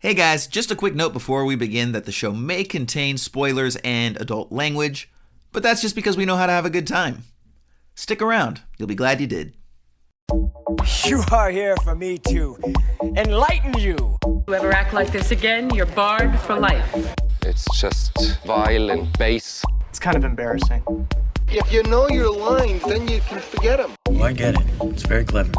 Hey guys, just a quick note before we begin that the show may contain spoilers and adult language, but that's just because we know how to have a good time. Stick around, you'll be glad you did. You are here for me to enlighten you. You ever act like this again, you're barred for life. It's just vile and base. It's kind of embarrassing. If you know your lines, then you can forget them. Oh, I get it. It's very clever.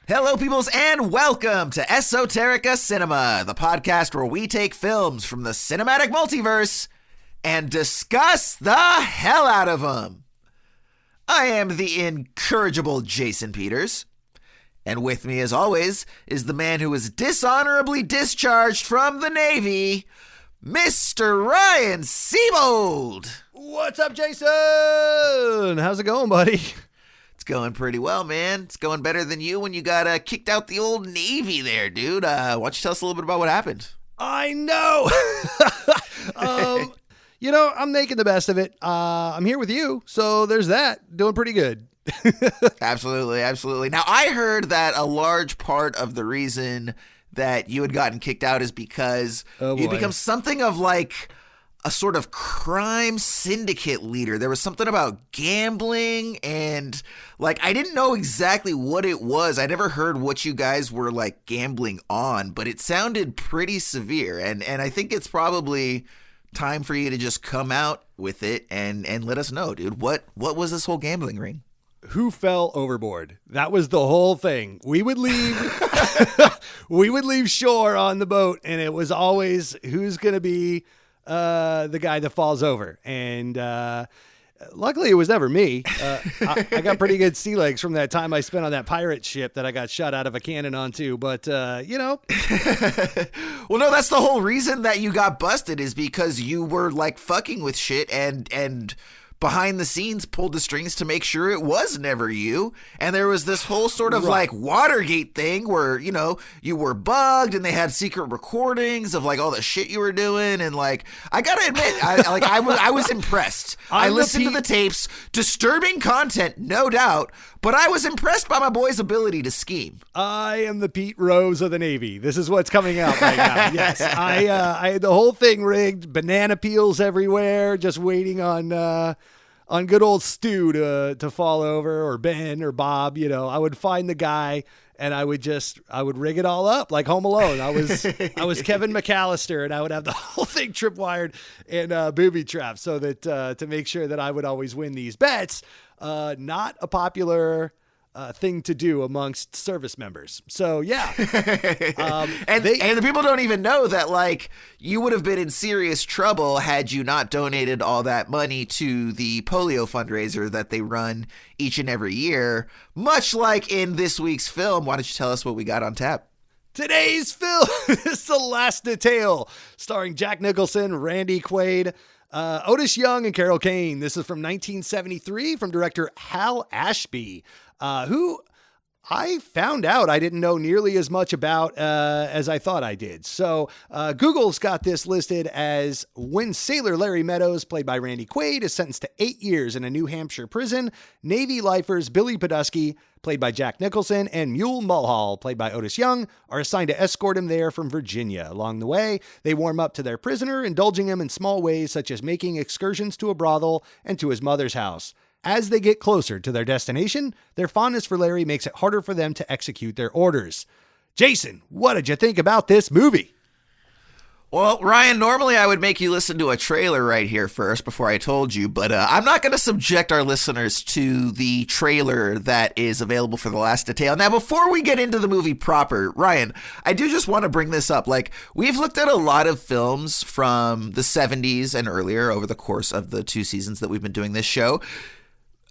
Hello, peoples, and welcome to Esoterica Cinema, the podcast where we take films from the cinematic multiverse and discuss the hell out of them. I am the incorrigible Jason Peters, and with me, as always, is the man who was dishonorably discharged from the Navy, Mr. Ryan Seabold. What's up, Jason? How's it going, buddy? It's going pretty well, man. It's going better than you when you got kicked out the old Navy there, dude. Why don't you tell us a little bit about what happened? I know. I'm making the best of it. I'm here with you, so there's that. Doing pretty good. Absolutely, absolutely. Now, I heard that a large part of the reason that you had gotten kicked out is because you'd become something of like a sort of crime syndicate leader. There was something about gambling and like, I didn't know exactly what it was. I never heard what you guys were like gambling on, but it sounded pretty severe. And I think it's probably time for you to just come out with it and let us know, dude. What was this whole gambling ring? Who fell overboard? That was the whole thing. We would leave shore on the boat, and it was always who's going to be the guy that falls over. And luckily, it was never me. I got pretty good sea legs from that time I spent on that pirate ship that I got shot out of a cannon onto. But, Well, no, that's the whole reason that you got busted is because you were like fucking with shit and behind the scenes pulled the strings to make sure it was never you. And there was this whole sort of like Watergate thing where, you were bugged and they had secret recordings of like all the shit you were doing. And like, I gotta admit, I was impressed. I listened to the tapes, disturbing content, no doubt, but I was impressed by my boy's ability to scheme. I am the Pete Rose of the Navy. This is what's coming out right now. Yes, I had the whole thing rigged, banana peels everywhere, just waiting on good old Stu to fall over, or Ben or Bob. I would find the guy and I would rig it all up like Home Alone. I was Kevin McAllister, and I would have the whole thing tripwired and booby trapped so that to make sure that I would always win these bets. Not a popular thing to do amongst service members. So yeah. And the people don't even know that like you would have been in serious trouble had you not donated all that money to the polio fundraiser that they run each and every year, much like in this week's film. Why don't you tell us what we got on tap? Today's film is The Last Detail, starring Jack Nicholson, Randy Quaid, Otis Young, and Carol Kane. This is from 1973 from director Hal Ashby, who I found out I didn't know nearly as much about as I thought I did. So Google's got this listed as when sailor Larry Meadows, played by Randy Quaid, is sentenced to 8 years in a New Hampshire prison, Navy lifers Billy Podusky, played by Jack Nicholson, and Mule Mulhall, played by Otis Young, are assigned to escort him there from Virginia. Along the way, they warm up to their prisoner, indulging him in small ways such as making excursions to a brothel and to his mother's house. As they get closer to their destination, their fondness for Larry makes it harder for them to execute their orders. Jason, what did you think about this movie? Well, Ryan, normally I would make you listen to a trailer right here first before I told you, but I'm not going to subject our listeners to the trailer that is available for The Last Detail. Now, before we get into the movie proper, Ryan, I do just want to bring this up. Like, we've looked at a lot of films from the 70s and earlier over the course of the 2 seasons that we've been doing this show.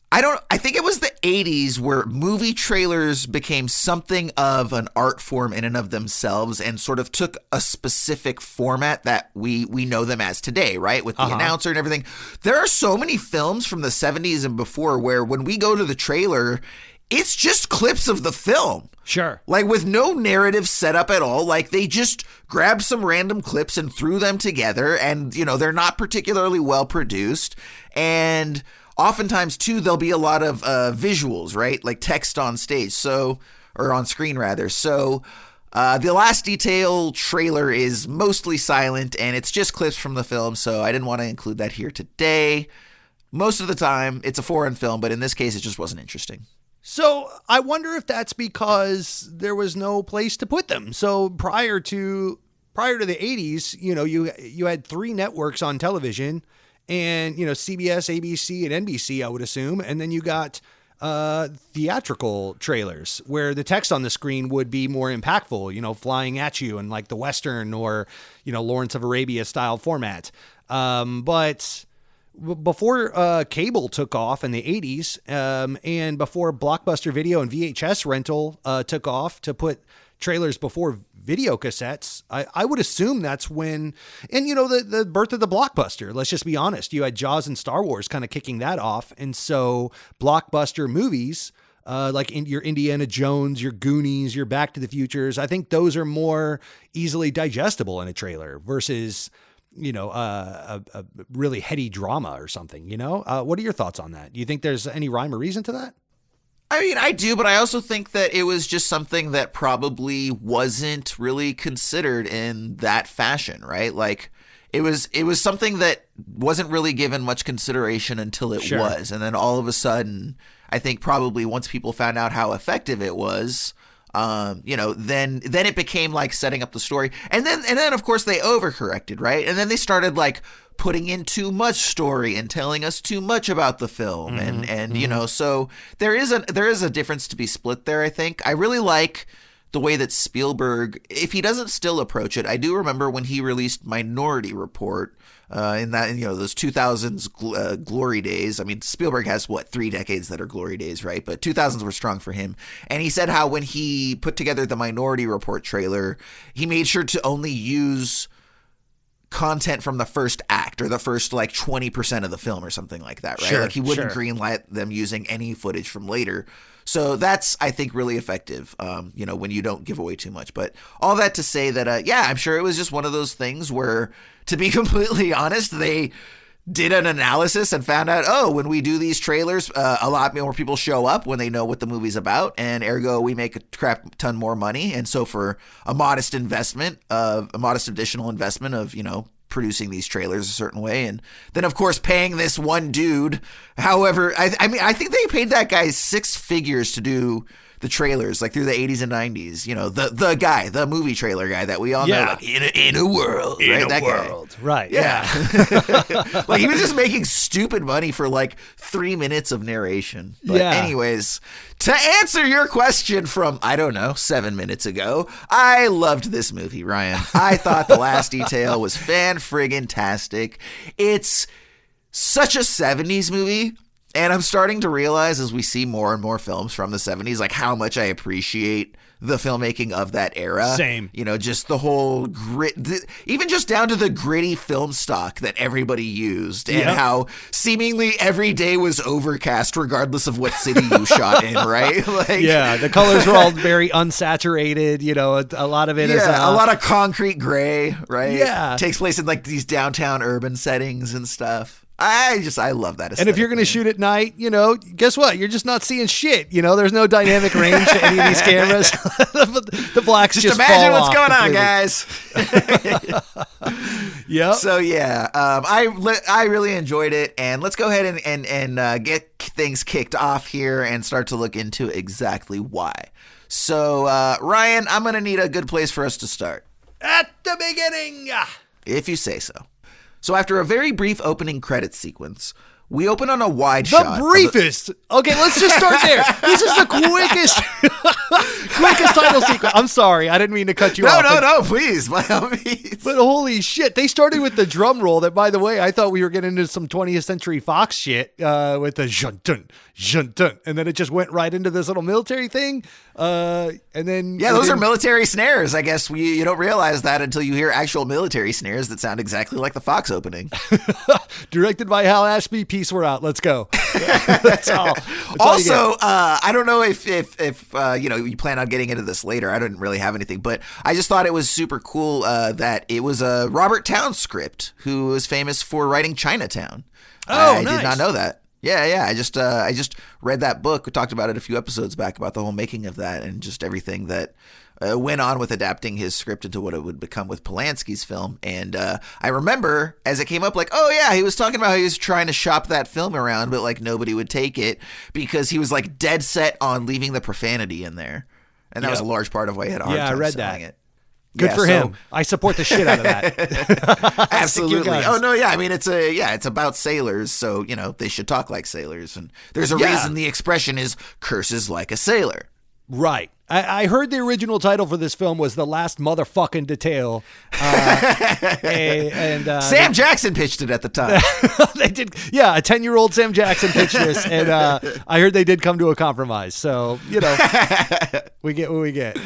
I think it was the 80s where movie trailers became something of an art form in and of themselves and sort of took a specific format that we know them as today, right? With the announcer and everything. There are so many films from the 70s and before where when we go to the trailer, it's just clips of the film. Sure. Like with no narrative set up at all. Like they just grabbed some random clips and threw them together and, they're not particularly well produced. And oftentimes too, there'll be a lot of visuals, right? Like text on stage. So, or on screen rather. So, the Last Detail trailer is mostly silent, and it's just clips from the film, so I didn't want to include that here today. Most of the time, it's a foreign film, but in this case, it just wasn't interesting. So I wonder if that's because there was no place to put them. So prior to the 80s, you had 3 networks on television, and CBS, ABC, and NBC, I would assume, and then you got theatrical trailers where the text on the screen would be more impactful, flying at you in like the Western or, Lawrence of Arabia style format. But before cable took off in the 80s, and before Blockbuster Video and VHS rental took off to put trailers before video cassettes, I would assume that's when, and the birth of the blockbuster, let's just be honest, you had Jaws and Star Wars kind of kicking that off. And so blockbuster movies, like your Indiana Jones, your Goonies, your Back to the Futures, I think those are more easily digestible in a trailer versus, a really heady drama or something, what are your thoughts on that? Do you think there's any rhyme or reason to that? I mean, I do, but I also think that it was just something that probably wasn't really considered in that fashion, right? Like it was something that wasn't really given much consideration until it was. And then all of a sudden, I think probably once people found out how effective it was, then it became like setting up the story. And then of course they overcorrected, right? And then they started like putting in too much story and telling us too much about the film. So there is a difference to be split there, I think. I really like the way that Spielberg, if he doesn't still approach it, I do remember when he released Minority Report in those 2000s glory days. I mean, Spielberg has 3 decades that are glory days, right? But 2000s were strong for him. And he said how when he put together the Minority Report trailer, he made sure to only use content from the first act or the first 20% of the film or something like that, right? Like he wouldn't greenlight them using any footage from later. So that's, I think, really effective, when you don't give away too much. But all that to say that, I'm sure it was just one of those things where, to be completely honest, they did an analysis and found out, when we do these trailers, a lot more people show up when they know what the movie's about, and ergo we make a crap ton more money. And so for a modest additional investment of, producing these trailers a certain way, and then of course paying this one dude, however, I mean, I think they paid that guy 6 figures to do the trailers, like through the 80s and 90s, the guy, the movie trailer guy that we all know, like in a world, right? That guy. Right. Yeah. Like he was just making stupid money for 3 minutes of narration. But anyways, to answer your question from, 7 minutes ago, I loved this movie, Ryan. I thought The Last Detail was fan-friggin-tastic. It's such a 70s movie. And I'm starting to realize as we see more and more films from the 70s, like how much I appreciate the filmmaking of that era. Same. Just the whole grit, even just down to the gritty film stock that everybody used and how seemingly every day was overcast regardless of what city you shot in, right? The colors were all very unsaturated, a lot of it is a lot of concrete gray, right? Yeah. Takes place in these downtown urban settings and stuff. I love that aesthetic. And if you're going to shoot at night, guess what? You're just not seeing shit. There's no dynamic range to any of these cameras. The blacks just imagine fall what's off going on, guys. Yep. So I really enjoyed it, and let's go ahead and get things kicked off here and start to look into exactly why. So Ryan, I'm going to need a good place for us to start. At the beginning, if you say so. So after a very brief opening credits sequence, we open on a wide shot. The briefest. Okay, let's just start there. This is the quickest title sequence. I'm sorry, I didn't mean to cut you off. No, please, by all means. But holy shit, they started with the drum roll that, by the way, I thought we were getting into some 20th Century Fox shit with the jun-dun, jun-dun, and then it just went right into this little military thing. And then those are military snares. I guess you don't realize that until you hear actual military snares that sound exactly like the Fox opening. Directed by Hal Ashby. Peace, we're out. Let's go. That's all. Also, I don't know if you plan on getting into this later. I didn't really have anything, but I just thought it was super cool that it was a Robert Towne script, who was famous for writing Chinatown. Oh, I nice. did not know that. Yeah. I just read that book. We talked about it a few episodes back about the whole making of that and just everything that went on with adapting his script into what it would become with Polanski's film. And I remember as it came up, like, oh yeah, he was talking about how he was trying to shop that film around, but like nobody would take it because he was like dead set on leaving the profanity in there. And that was a large part of why he had a hard time selling it. Good for him. I support the shit out of that. Absolutely. Oh no, yeah. I mean, it's about sailors, so they should talk like sailors, and there's a reason the expression is "curses like a sailor." Right. I heard the original title for this film was "The Last Motherfucking Detail," and Sam Jackson pitched it at the time. They did, yeah. A 10-year-old Sam Jackson pitched this, and I heard they did come to a compromise. So we get what we get.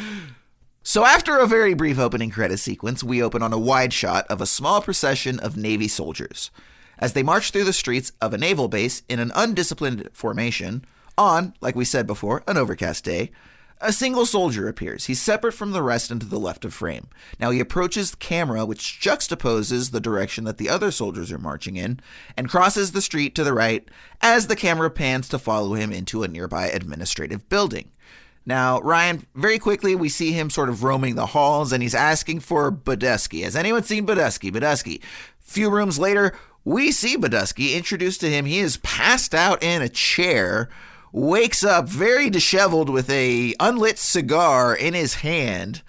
So after a very brief opening credit sequence, we open on a wide shot of a small procession of Navy soldiers as they march through the streets of a naval base in an undisciplined formation on, like we said before, an overcast day. A single soldier appears. He's separate from the rest and to the left of frame. Now he approaches the camera, which juxtaposes the direction that the other soldiers are marching in, and crosses the street to the right as the camera pans to follow him into a nearby administrative building. Now, Ryan, very quickly, we see him sort of roaming the halls, and he's asking for Badusky. Has anyone seen Badusky? Badusky. Few rooms later, we see Badusky. Introduced to him, he is passed out in a chair, wakes up very disheveled with a unlit cigar in his hand,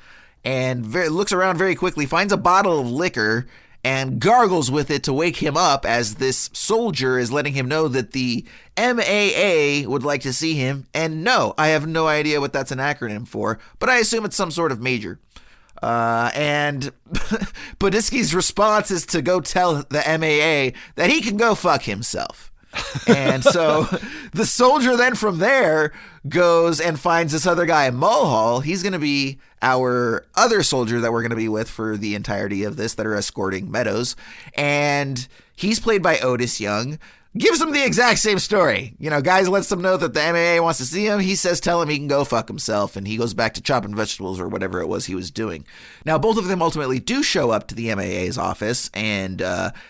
and looks around very quickly, finds a bottle of liquor, and gargles with it to wake him up as this soldier is letting him know that the MAA would like to see him. And no, I have no idea what that's an acronym for, but I assume it's some sort of major. And Badusky's response is to go tell the MAA that he can go fuck himself. And so the soldier then from there goes and finds this other guy, Mulhall. He's going to be our other soldier that we're going to be with for the entirety of this that are escorting Meadows. And he's played by Otis Young. Gives him the exact same story. Guys lets him know that the MAA wants to see him. He says, tell him he can go fuck himself. And he goes back to chopping vegetables or whatever it was he was doing. Now, both of them ultimately do show up to the MAA's office, and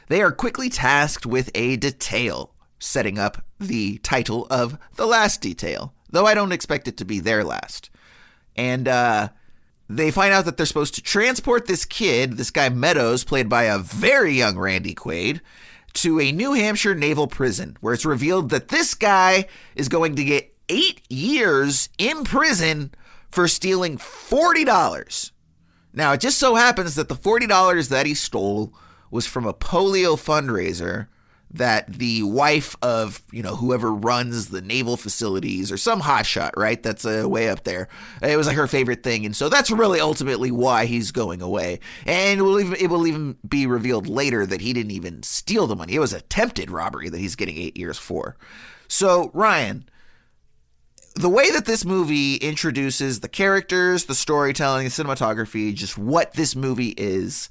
they are quickly tasked with a detail, setting up the title of The Last Detail, though I don't expect it to be their last. And they find out that they're supposed to transport this kid, this guy Meadows, played by a very young Randy Quaid, to a New Hampshire naval prison, where it's revealed that this guy is going to get 8 years in prison for stealing $40. Now, it just so happens that the $40 that he stole was from a polio fundraiser that the wife of, whoever runs the naval facilities or some hotshot, right? That's way up there. It was like her favorite thing. And so that's really ultimately why he's going away. And it will even be revealed later that he didn't even steal the money. It was attempted robbery that he's getting 8 years for. So, Ryan, the way that this movie introduces the characters, the storytelling, the cinematography, just what this movie is,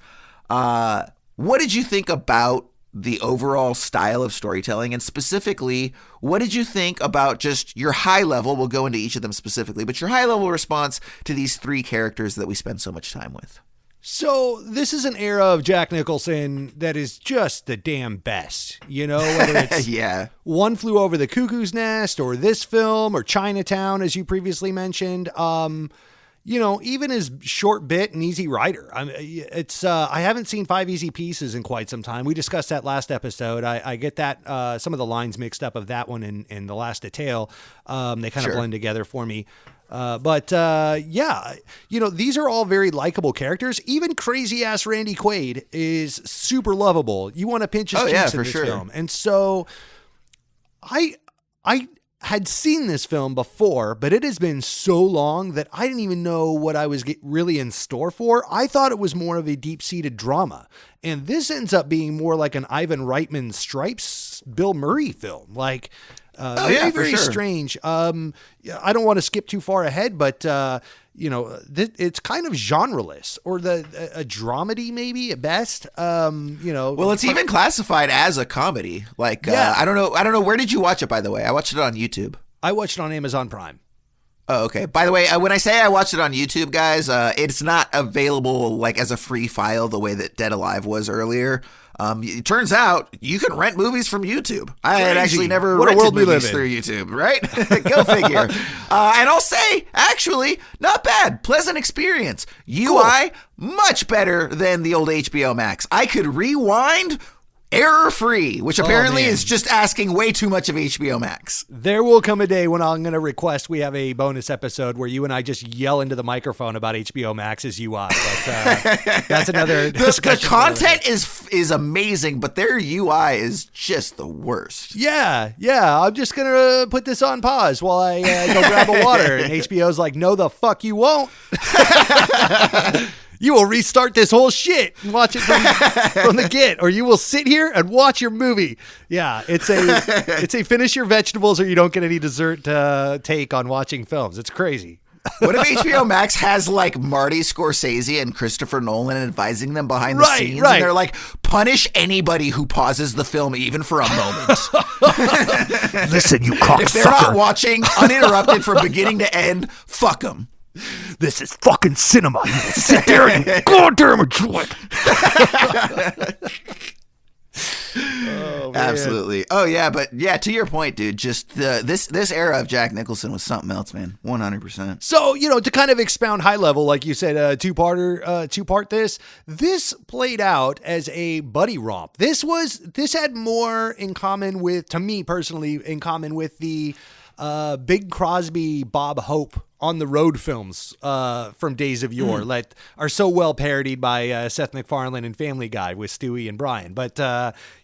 what did you think about the overall style of storytelling, and specifically, what did you think about just your high level, we'll go into each of them specifically, but your high level response to these three characters that we spend so much time with? So this is an era of Jack Nicholson that is just the damn best, whether it's One Flew Over the Cuckoo's Nest or this film or Chinatown, as you previously mentioned. Even his short bit and Easy Rider. I haven't seen Five Easy Pieces in quite some time. We discussed that last episode. I get that some of the lines mixed up of that one and The Last Detail. They kind of blend together for me. But these are all very likable characters. Even crazy ass Randy Quaid is super lovable. You want to pinch his cheeks in this film. And so I had seen this film before, but it has been so long that I didn't even know what I was really in store for. I thought it was more of a deep-seated drama. And this ends up being more like an Ivan Reitman Stripes, Bill Murray film. Very strange. I don't want to skip too far ahead, but it's kind of genreless, or a dramedy maybe at best. Well, it's even classified as a comedy. I don't know. Where did you watch it, by the way? I watched it on YouTube. I watched it on Amazon Prime. Oh, okay. By the way, when I say I watched it on YouTube, guys, it's not available as a free file the way that Dead Alive was earlier. It turns out you can rent movies from YouTube. I had actually never What a rented world we live movies in. through YouTube, right? Go figure. And I'll say, actually, not bad. Pleasant experience. UI, much better than the old HBO Max. I could rewind error-free, which apparently is just asking way too much of HBO Max. There will come a day when I'm going to request we have a bonus episode where you and I just yell into the microphone about HBO Max's UI. But that's another The discussion. content is amazing, but their UI is just the worst. Yeah. I'm just going to put this on pause while I go grab a water. And HBO's like, no, the fuck you won't. You will restart this whole shit and watch it from the get, or you will sit here and watch your movie. Yeah, it's a finish your vegetables or you don't get any dessert take on watching films. It's crazy. What if HBO Max has like Marty Scorsese and Christopher Nolan advising them behind the scenes? Right. And they're like, punish anybody who pauses the film even for a moment. Listen, you cocksucker. If they're not watching uninterrupted from beginning to end, fuck them. This is fucking cinema. You sit there and goddamn enjoy it. Oh, Absolutely. Oh yeah, but yeah, to your point, dude. Just this era of Jack Nicholson was something else, man. 100%. So, to kind of expound high level, like you said, two-part this played out as a buddy romp. This had more in common with, to me personally, in common with the Big Crosby, Bob Hope on the road films from days of yore that are so well parodied by Seth MacFarlane and Family Guy with Stewie and Brian. But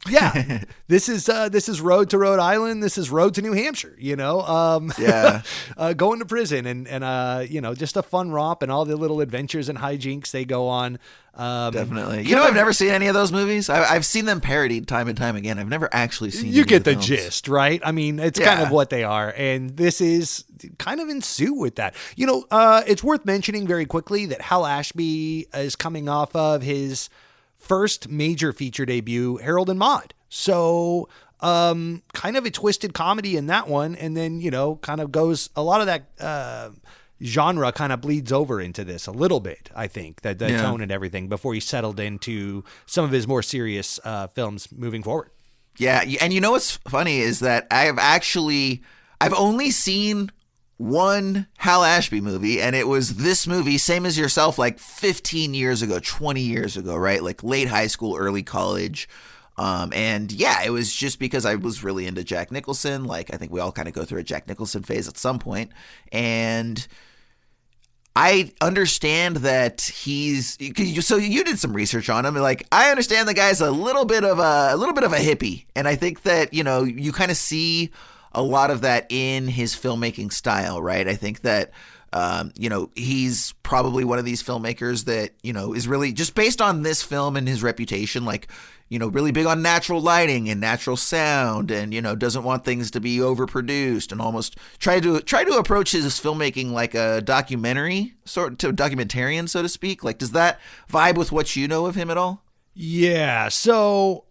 yeah, this is Road to Rhode Island. This is Road to New Hampshire. Going to prison and just a fun romp and all the little adventures and hijinks they go on. Definitely. I've never seen any of those movies. I've seen them parodied time and time again. I've never actually seen. You any get of the the films. gist, right? I mean, it's kind of what they are, and this is kind of in suit with that. It's worth mentioning very quickly that Hal Ashby is coming off of his first major feature debut, Harold and Maude. So, kind of a twisted comedy in that one, and then kind of goes a lot of that. Genre kind of bleeds over into this a little bit, I think, the tone and everything before he settled into some of his more serious films moving forward. Yeah, and what's funny is that I've only seen one Hal Ashby movie, and it was this movie, same as yourself, like 15 years ago, 20 years ago, right? Like late high school, early college. And yeah, it was just because I was really into Jack Nicholson. Like, I think we all kind of go through a Jack Nicholson phase at some point. And I understand that so you did some research on him. Like, I understand the guy's a little bit of a hippie. And I think that, you kind of see a lot of that in his filmmaking style, right? I think that, he's probably one of these filmmakers that, is really just based on this film and his reputation, like, really big on natural lighting and natural sound and, doesn't want things to be overproduced and almost try to approach his filmmaking like a documentarian, so to speak. Like, does that vibe with what you know of him at all? Yeah. So,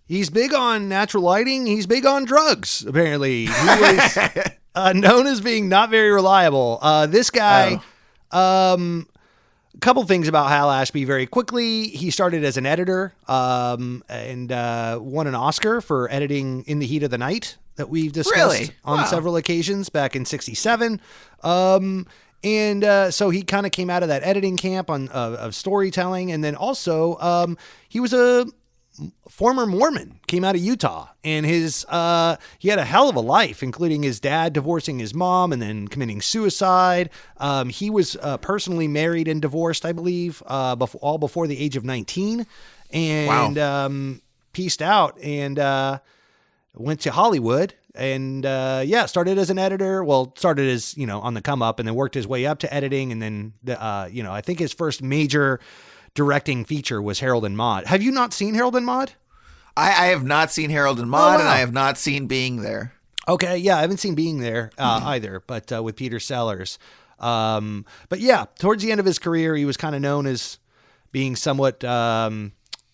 he's big on natural lighting. He's big on drugs, apparently. He was known as being not very reliable. This guy, a couple things about Hal Ashby very quickly. He started as an editor and won an Oscar for editing In the Heat of the Night that we've discussed on several occasions back in 1967. So he kind of came out of that editing camp of storytelling. And then also he was a former Mormon, came out of Utah, and he had a hell of a life, including his dad divorcing his mom and then committing suicide. He was personally married and divorced, I believe, all before the age of 19, and pieced out and went to Hollywood and started as an editor. Well, started as on the come up, and then worked his way up to editing, and then I think his first major directing feature was Harold and Maude. Have you not seen Harold and Maude? I have not seen Harold and Maude, and I have not seen Being There. Okay, yeah, I haven't seen Being There either, but with Peter Sellers. But yeah, towards the end of his career, he was kind of known as being somewhat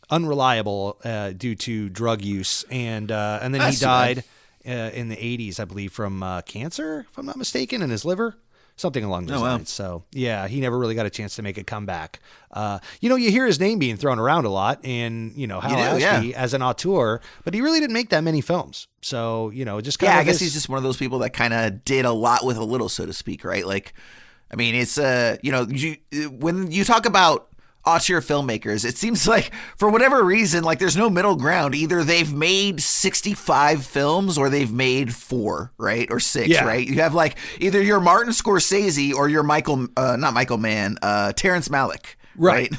unreliable due to drug use, and then he died in the 80s, I believe, from cancer, if I'm not mistaken, in his liver. Something along those Oh, wow. lines. So, yeah, he never really got a chance to make a comeback. You hear his name being thrown around a lot, and, Hal Ashby as an auteur, but he really didn't make that many films. So, just kind of. I guess he's just one of those people that kind of did a lot with a little, so to speak, right? Like, I mean, it's, when you talk about auteur filmmakers, it seems like for whatever reason, like there's no middle ground. Either they've made 65 films or they've made 4, right? Or 6, right? You have like either you're Martin Scorsese or you're Terrence Malick. Right.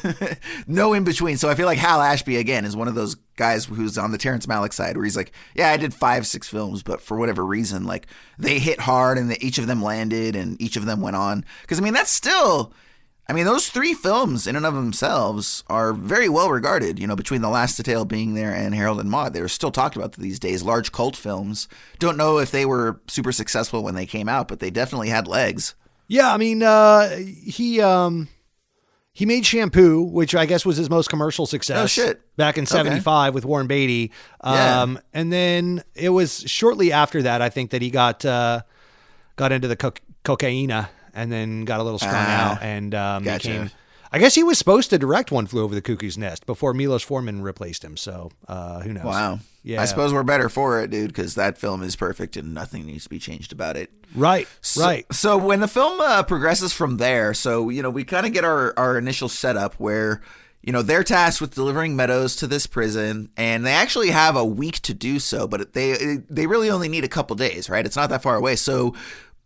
No in between. So I feel like Hal Ashby, again, is one of those guys who's on the Terrence Malick side where he's like, yeah, I did 5, 6 films, but for whatever reason, like they hit hard and each of them landed and each of them went on. Because, I mean, that's still... I mean, those 3 films in and of themselves are very well regarded, between The Last Detail being there and Harold and Maude. They're still talked about these days, large cult films. Don't know if they were super successful when they came out, but they definitely had legs. Yeah, I mean, he made Shampoo, which I guess was his most commercial success. Oh, shit. Back in 75 with Warren Beatty. And then it was shortly after that, I think, that he got into the cocaine and then got a little strung out and became... I guess he was supposed to direct One Flew Over the Cuckoo's Nest before Milos Forman replaced him. So who knows? Wow. Yeah. I suppose we're better for it, dude, because that film is perfect and nothing needs to be changed about it. Right. So when the film progresses from there, so, we kind of get our initial setup where, they're tasked with delivering Meadows to this prison, and they actually have a week to do so, but they really only need a couple days, right? It's not that far away. So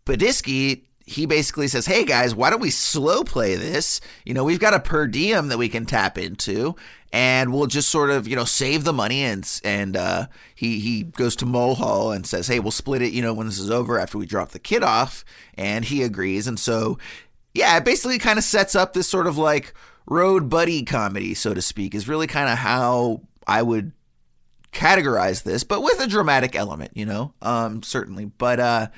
Badisky, he basically says, hey guys, why don't we slow play this? We've got a per diem that we can tap into, and we'll just sort of, save the money. And he goes to Mulhall and says, hey, we'll split it, when this is over after we drop the kid off. And he agrees. And so, yeah, it basically kind of sets up this sort of like road buddy comedy, so to speak, is really kind of how I would categorize this, but with a dramatic element, certainly. But,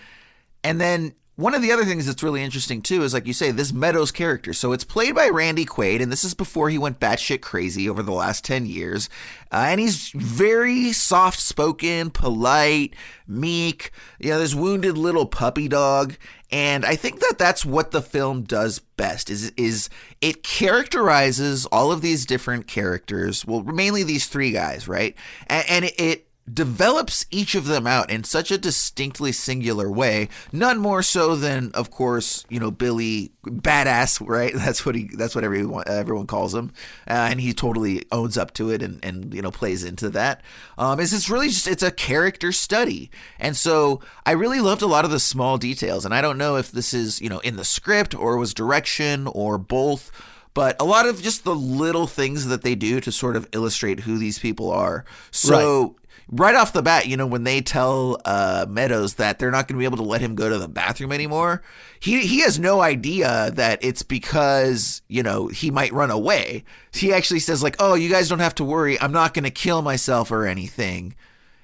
and then, one of the other things that's really interesting, too, is, like you say, this Meadows character. So it's played by Randy Quaid, and this is before he went batshit crazy over the last 10 years. And he's very soft-spoken, polite, meek, this wounded little puppy dog. And I think that that's what the film does best, is it characterizes all of these different characters, well, mainly these 3 guys, right? And it develops each of them out in such a distinctly singular way, none more so than, of course, Billy Badass, right? That's what everyone calls him, and he totally owns up to it and plays into that. It's really just, it's a character study, and so I really loved a lot of the small details, and I don't know if this is in the script or was direction or both, but a lot of just the little things that they do to sort of illustrate who these people are. So. Right off the bat, when they tell Meadows that they're not going to be able to let him go to the bathroom anymore, he has no idea that it's because, he might run away. He actually says like, oh, you guys don't have to worry. I'm not going to kill myself or anything.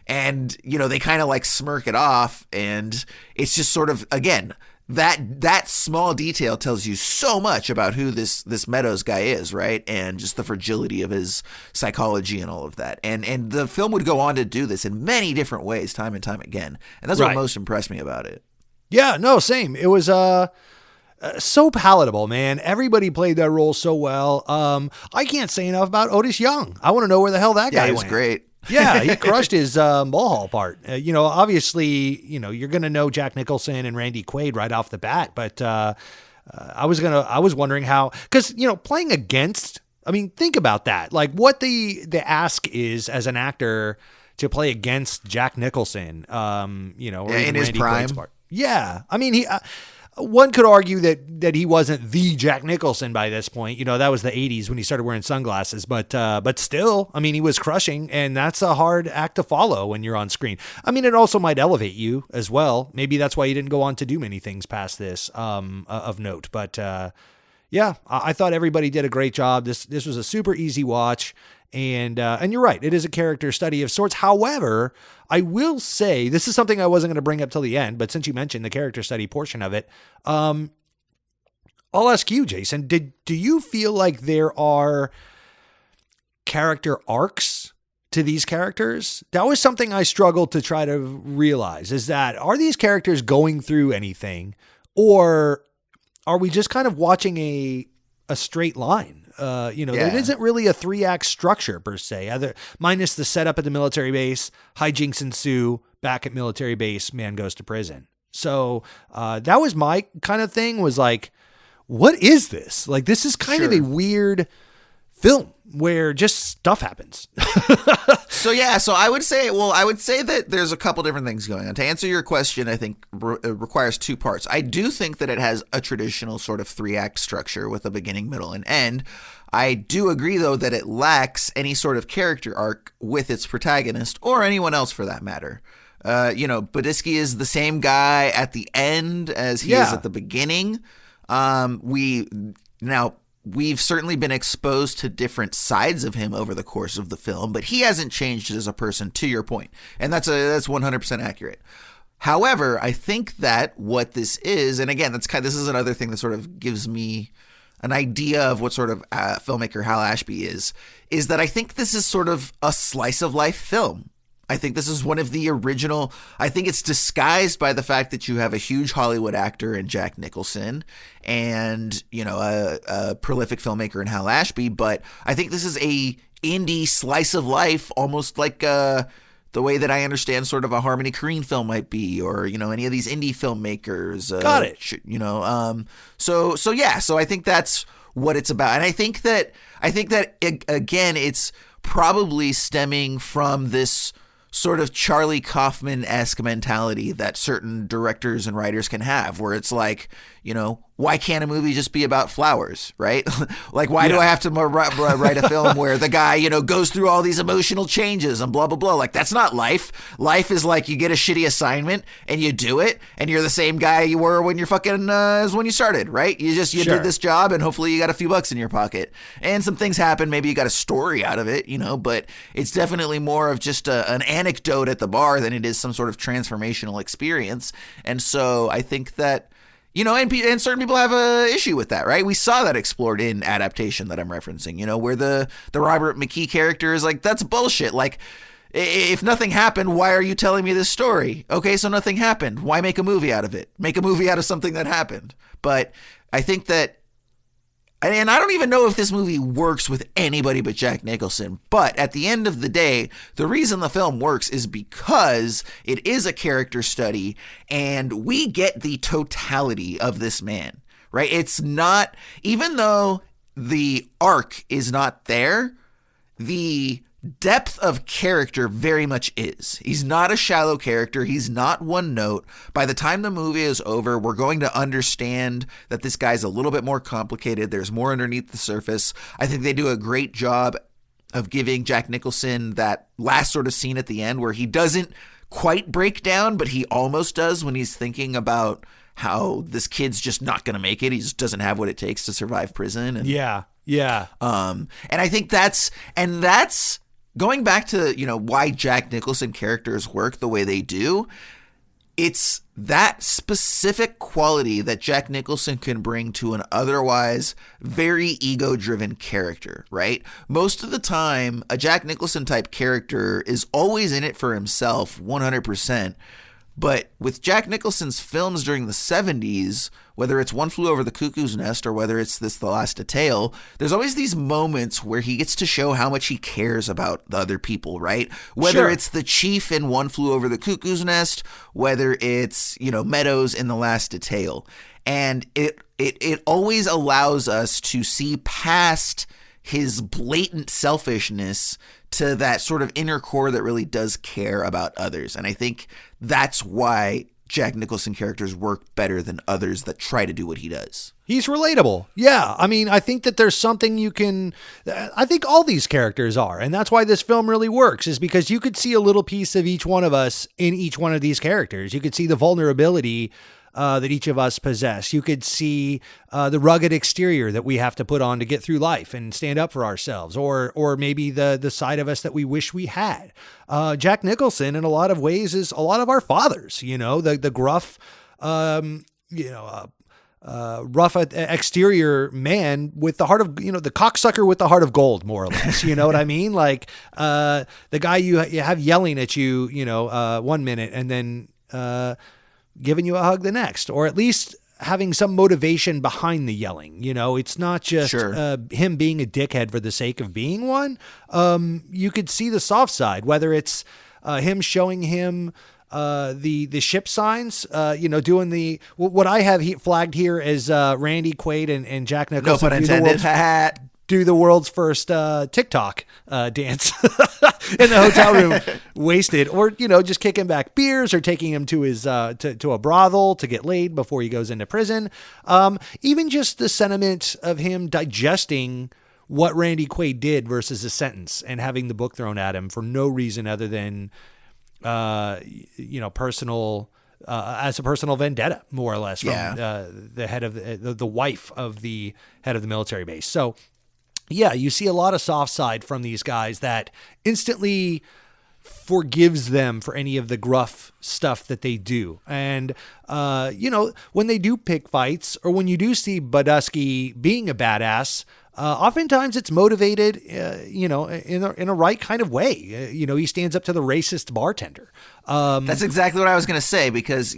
And, they kind of like smirk it off. And it's just sort of, again, that small detail tells you so much about who this Meadows guy is, right? And just the fragility of his psychology and all of that. And the film would go on to do this in many different ways, time and time again. And that's what most impressed me about it. Yeah, no, same. It was so palatable, man. Everybody played that role so well. I can't say enough about Otis Young. I want to know where the hell that guy went. Yeah, he was great. Yeah, he crushed his Mulhall part. Obviously, you're going to know Jack Nicholson and Randy Quaid right off the bat, but I was wondering how, because, playing against, I mean, think about that. Like what the ask is as an actor to play against Jack Nicholson, or in his prime. Quaid's part. Yeah. I mean, one could argue that he wasn't the Jack Nicholson by this point. That was the 80s when he started wearing sunglasses. But still, I mean, he was crushing, and that's a hard act to follow when you're on screen. I mean, it also might elevate you as well. Maybe that's why he didn't go on to do many things past this of note. But yeah, I thought everybody did a great job. This was a super easy watch. And you're right. It is a character study of sorts. However, I will say, this is something I wasn't going to bring up till the end, but since you mentioned the character study portion of it, I'll ask you, Jason, do you feel like there are character arcs to these characters? That was something I struggled to try to realize, is that, are these characters going through anything, or are we just kind of watching a straight line? It isn't really a 3-act structure per se, minus the setup at the military base, hijinks ensue, back at military base, man goes to prison. So that was my kind of thing, was like, what is this? Like, this is kind of a weird film where just stuff happens. So I would say that there's a couple different things going on. To answer your question, I think it requires 2 parts. I do think that it has a traditional sort of 3-act structure with a beginning, middle, and end. I do agree, though, that it lacks any sort of character arc with its protagonist, or anyone else for that matter. Bodisky is the same guy at the end as he is at the beginning. We've certainly been exposed to different sides of him over the course of the film, but he hasn't changed as a person, to your point. And that's 100% accurate. However, I think that what this is, and again, this is another thing that sort of gives me an idea of what sort of filmmaker Hal Ashby is that I think this is sort of a slice of life film. I think this is one of the original. I think it's disguised by the fact that you have a huge Hollywood actor in Jack Nicholson and, a prolific filmmaker in Hal Ashby. But I think this is a indie slice of life, almost like the way that I understand sort of a Harmony Korine film might be, or, any of these indie filmmakers. Got it. So I think that's what it's about. And I think that again, it's probably stemming from this sort of Charlie Kaufman-esque mentality that certain directors and writers can have, where it's like, why can't a movie just be about flowers, right? Like, why do I have to write a film where the guy, goes through all these emotional changes and blah, blah, blah? Like, that's not life. Life is like you get a shitty assignment and you do it, and you're the same guy you were when you're fucking, as when you started, right? You did this job, and hopefully you got a few bucks in your pocket. And some things happen. Maybe you got a story out of it, but it's definitely more of just an anecdote at the bar than it is some sort of transformational experience. And so I think that, and certain people have a issue with that, right? We saw that explored in Adaptation that I'm referencing, where the Robert McKee character is like, that's bullshit. Like, if nothing happened, why are you telling me this story? Okay, so nothing happened. Why make a movie out of it? Make a movie out of something that happened. But I think that, and I don't even know if this movie works with anybody but Jack Nicholson, but at the end of the day, the reason the film works is because it is a character study, and we get the totality of this man, right? It's not, even though the arc is not there, the depth of character very much is. He's not a shallow character. He's not one note. By the time the movie is over, we're going to understand that this guy's a little bit more complicated. There's more underneath the surface. I think they do a great job of giving Jack Nicholson that last sort of scene at the end where he doesn't quite break down, but he almost does when he's thinking about how this kid's just not going to make it. He just doesn't have what it takes to survive prison. And, Yeah. And I think that's going back to, why Jack Nicholson characters work the way they do. It's that specific quality that Jack Nicholson can bring to an otherwise very ego-driven character, right? Most of the time, a Jack Nicholson type character is always in it for himself 100%. But with Jack Nicholson's films during the 70s, whether it's One Flew Over the Cuckoo's Nest or whether it's The Last Detail, there's always these moments where he gets to show how much he cares about the other people, right? Whether it's the chief in One Flew Over the Cuckoo's Nest, whether it's, Meadows in The Last Detail. And it always allows us to see past his blatant selfishness to that sort of inner core that really does care about others. And I think that's why Jack Nicholson characters work better than others that try to do what he does. He's relatable. Yeah. I mean, I think that there's something I think all these characters are. And that's why this film really works, is because you could see a little piece of each one of us in each one of these characters. You could see the vulnerability that each of us possess. You could see the rugged exterior that we have to put on to get through life and stand up for ourselves, or maybe the side of us that we wish we had. Jack Nicholson, in a lot of ways, is a lot of our fathers. The gruff, rough exterior man with the heart of, the cocksucker with the heart of gold, more or less. You know what I mean? Like the guy you have yelling at you, 1 minute and then giving you a hug the next, or at least having some motivation behind the yelling. You know, it's not just him being a dickhead for the sake of being one. You could see the soft side, whether it's him showing him the ship signs, doing what I have flagged here as Randy Quaid and Jack Nicholson. No pun intended. Do the world's first TikTok dance in the hotel room, wasted, or just kicking back beers or taking him to his to a brothel to get laid before he goes into prison. Even just the sentiment of him digesting what Randy Quaid did versus a sentence and having the book thrown at him for no reason other than personal. As a personal vendetta, more or less, from the head of the wife of the head of the military base. So, yeah, you see a lot of soft side from these guys that instantly forgives them for any of the gruff stuff that they do. And, when they do pick fights, or when you do see Badusky being a badass, oftentimes it's motivated, in a right kind of way. He stands up to the racist bartender. That's exactly what I was going to say, because,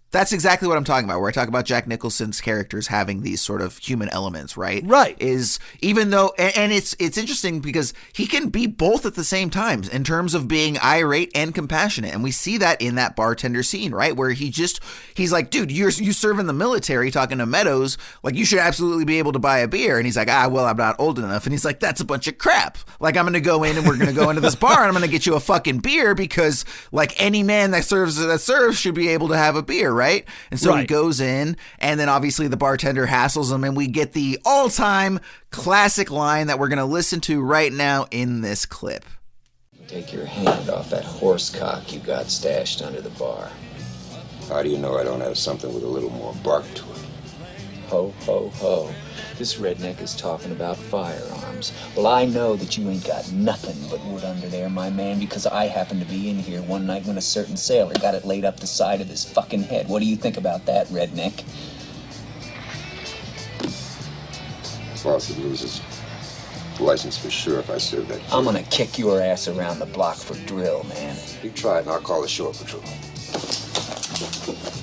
that's exactly what I'm talking about, where I talk about Jack Nicholson's characters having these sort of human elements, right? Right. Is even though, and it's interesting because he can be both at the same time in terms of being irate and compassionate. And we see that in that bartender scene, right? Where he's like, dude, you serve in the military, talking to Meadows, like, you should absolutely be able to buy a beer. And he's like, well, I'm not old enough. And he's like, that's a bunch of crap. Like, I'm going to go in and we're going to go into this bar and I'm going to get you a fucking beer because, like, any man that serves should be able to have a beer, right? And so he goes in, and then obviously the bartender hassles him, and we get the all-time classic line that we're going to listen to right now in this clip. Take your hand off that horse cock you got stashed under the bar. How do you know I don't have something with a little more bark to it? Ho, ho, ho. This redneck is talking about firearms. Well, I know that you ain't got nothing but wood under there, my man, because I happened to be in here one night when a certain sailor got it laid up the side of his fucking head. What do you think about that, redneck? Boss would lose his license for sure if I serve that kid. I'm gonna kick your ass around the block for drill, man. You try it and I'll call the shore patrol.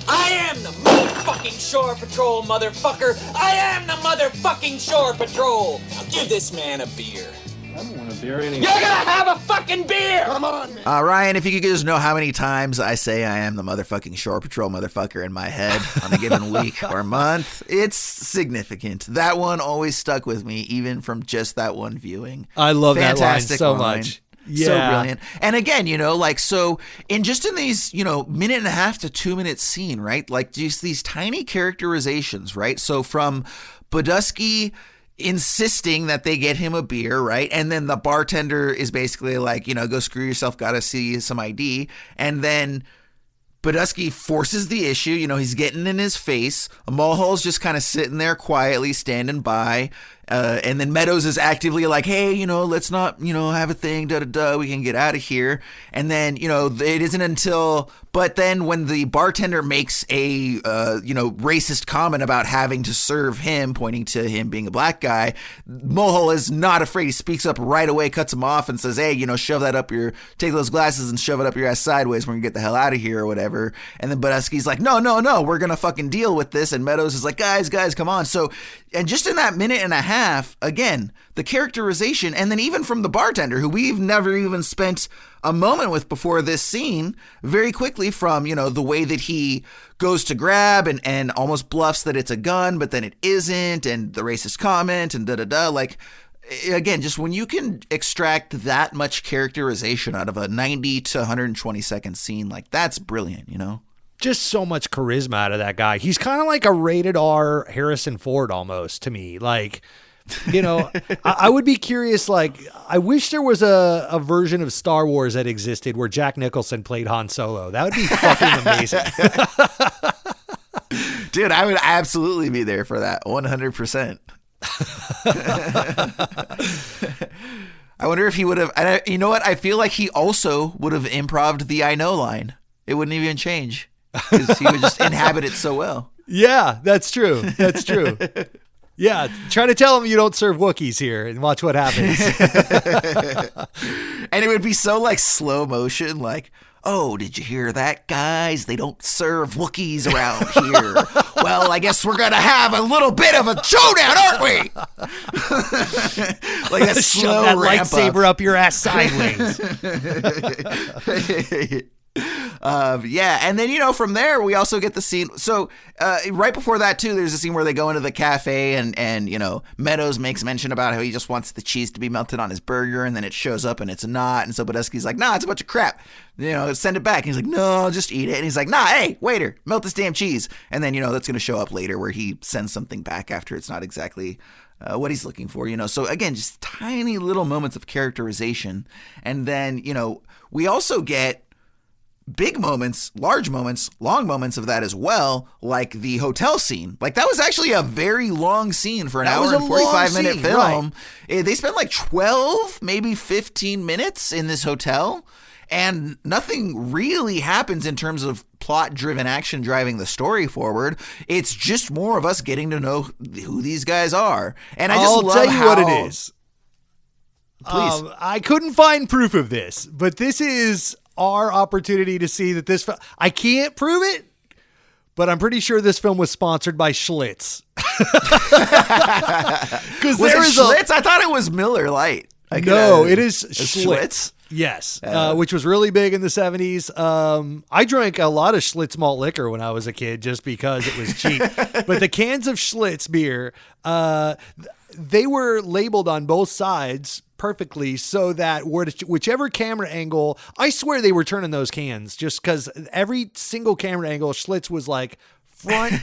I am the motherfucking shore patrol, motherfucker! I am the motherfucking shore patrol! Now give this man a beer. I don't want a beer anymore. You're gonna have a fucking beer! Come on, man. Ryan, if you could just know how many times I say I am the motherfucking shore patrol motherfucker in my head on a given week or month, it's significant. That one always stuck with me, even from just that one viewing. I love Fantastic that line so line. much. Yeah. So brilliant. And again, so in these, minute and a half to 2 minute scene, right? Like just these tiny characterizations, right? So from Badusky insisting that they get him a beer, right? And then the bartender is basically like, go screw yourself, gotta see some ID. And then Badusky forces the issue, he's getting in his face. Mulhall's just kind of sitting there quietly, standing by. And then Meadows is actively like, hey, let's not, have a thing, we can get out of here. And then, it isn't until, but then when the bartender makes a, racist comment about having to serve him, pointing to him being a black guy, Mulhall is not afraid. He speaks up right away, cuts him off and says, hey, shove that up take those glasses and shove it up your ass sideways. We're gonna get the hell out of here or whatever. And then Badusky's like, no, we're gonna fucking deal with this. And Meadows is like, guys, come on. So, and just in that minute and a half, again, the characterization, and then even from the bartender, who we've never even spent a moment with before this scene, very quickly from, the way that he goes to grab and almost bluffs that it's a gun, but then it isn't, and the racist comment, and like, again, just when you can extract that much characterization out of a 90 to 120 second scene, like, that's brilliant, Just so much charisma out of that guy. He's kind of like a rated R Harrison Ford almost to me. Like, I would be curious. Like, I wish there was a version of Star Wars that existed where Jack Nicholson played Han Solo. That would be fucking amazing. Dude, I would absolutely be there for that. 100%. I wonder if he would have, you know what? I feel like he also would have improv'd the I know line. It wouldn't even change because he would just inhabit it so well. Yeah, that's true. That's true. Yeah, try to tell him you don't serve Wookiees here and watch what happens. And it would be so like slow motion, like, oh, did you hear that, guys? They don't serve Wookiees around here. Well, I guess we're going to have a little bit of a showdown, aren't we? Like that slow that ramp lightsaber up your ass sideways. Yeah, and then, from there, we also get the scene. So right before that, too, there's a scene where they go into the cafe and Meadows makes mention about how he just wants the cheese to be melted on his burger, and then it shows up and it's not. And so Badesky's like, nah, it's a bunch of crap. Send it back. And he's like, no, just eat it. And he's like, nah, hey, waiter, melt this damn cheese. And then, that's going to show up later where he sends something back after it's not exactly what he's looking for, So again, just tiny little moments of characterization. And then, we also get big moments, large moments, long moments of that as well, like the hotel scene. Like that was actually a very long scene for an hour and 45-minute film. Right. They spent like 12, maybe 15 minutes in this hotel, and nothing really happens in terms of plot-driven action driving the story forward. It's just more of us getting to know who these guys are. And I'll tell you what it is. Please. I couldn't find proof of this, but this is our opportunity to see that this I can't prove it, but I'm pretty sure this film was sponsored by Schlitz. Was it Schlitz? I thought it was Miller Lite. No, it is Schlitz. Yes, which was really big in the 70s. I drank a lot of Schlitz malt liquor when I was a kid just because it was cheap. But the cans of Schlitz beer, they were labeled on both sides perfectly so that whichever camera angle, I swear they were turning those cans just because every single camera angle, Schlitz was like front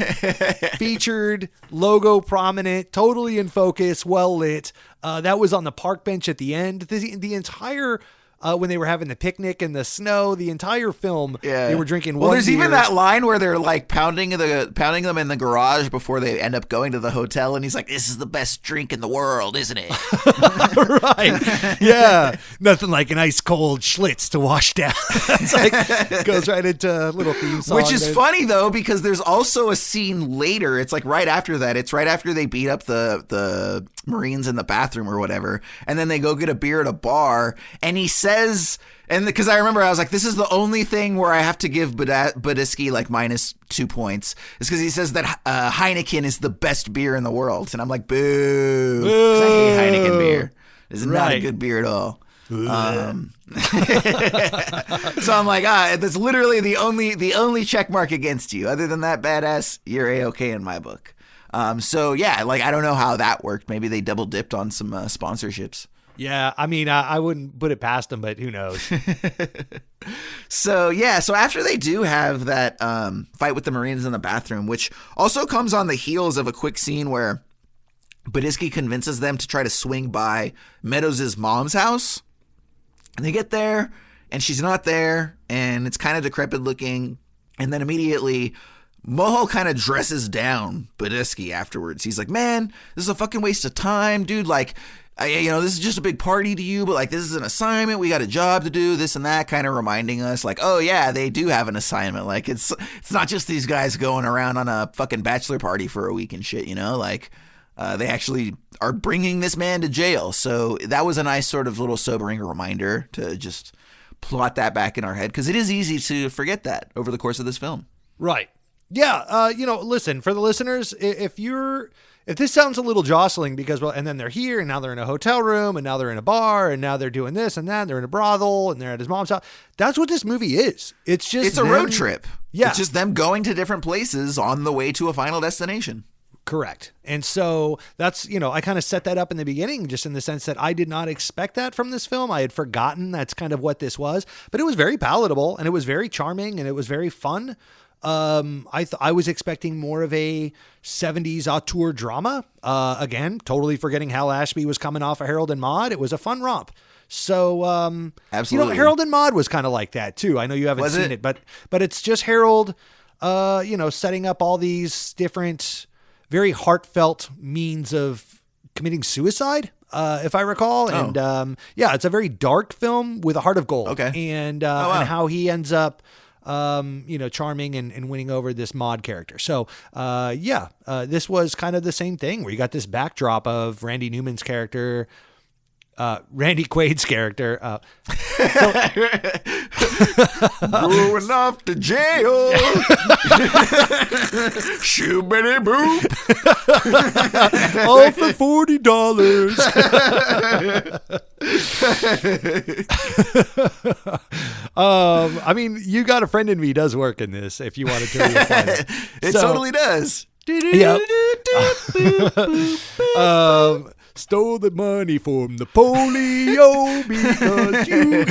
featured, logo prominent, totally in focus, well lit. That was on the park bench at the end. The entire when they were having the picnic in the snow, the entire film, they were drinking one there's beer. Even that line where they're like pounding them in the garage before they end up going to the hotel, and he's like, "This is the best drink in the world, isn't it?" Right? Yeah, nothing like an ice cold Schlitz to wash down. It's like goes right into a little theme song. Which is funny though, because there's also a scene later. It's like right after that. It's right after they beat up the Marines in the bathroom or whatever, and then they go get a beer at a bar, and he says, and because I remember I was like, this is the only thing where I have to give Badisky like -2 points, is because he says that Heineken is the best beer in the world, and I'm like, boo, 'cause I hate Heineken beer. It's not a good beer at all. So I'm like, that's literally the only check mark against you. Other than that, badass, you're A-okay in my book. So yeah, like I don't know how that worked. Maybe they double dipped on some sponsorships. Yeah, I mean, I wouldn't put it past them, but who knows? So after they do have that fight with the Marines in the bathroom, which also comes on the heels of a quick scene where Badisky convinces them to try to swing by Meadows' mom's house. And they get there, and she's not there, and it's kind of decrepit looking. And then immediately, Mulhall kind of dresses down Badisky afterwards. He's like, man, this is a fucking waste of time, dude. Like, this is just a big party to you, but like, this is an assignment. We got a job to do, this and that, kind of reminding us like, oh yeah, they do have an assignment. Like, it's not just these guys going around on a fucking bachelor party for a week and shit, like, they actually are bringing this man to jail. So that was a nice sort of little sobering reminder to just plot that back in our head, because it is easy to forget that over the course of this film. Right. Yeah. Listen, for the listeners, if this sounds a little jostling because, and then they're here and now they're in a hotel room and now they're in a bar and now they're doing this and that, they're in a brothel and they're at his mom's house. That's what this movie is. It's a road trip. Yeah. It's just them going to different places on the way to a final destination. Correct. And so that's, I kind of set that up in the beginning, just in the sense that I did not expect that from this film. I had forgotten that's kind of what this was, but it was very palatable and it was very charming and it was very fun. I was expecting more of a 70s auteur drama. Again, totally forgetting Hal Ashby was coming off of Harold and Maude. It was a fun romp. So, absolutely. Harold and Maude was kind of like that too. I know you haven't seen it, but it's just Harold, setting up all these different, very heartfelt means of committing suicide, if I recall. Oh. And, it's a very dark film with a heart of gold. Okay. And how he ends up, charming and winning over this Maude character. So, this was kind of the same thing where you got this backdrop of Randy Newman's character, Randy Quaid's character. Going off to jail. Shoobity boop. All for $40. I mean, You Got a Friend in Me does work in this if you wanted to reapply it. It totally does. Yep. Stole the money from the polio because you.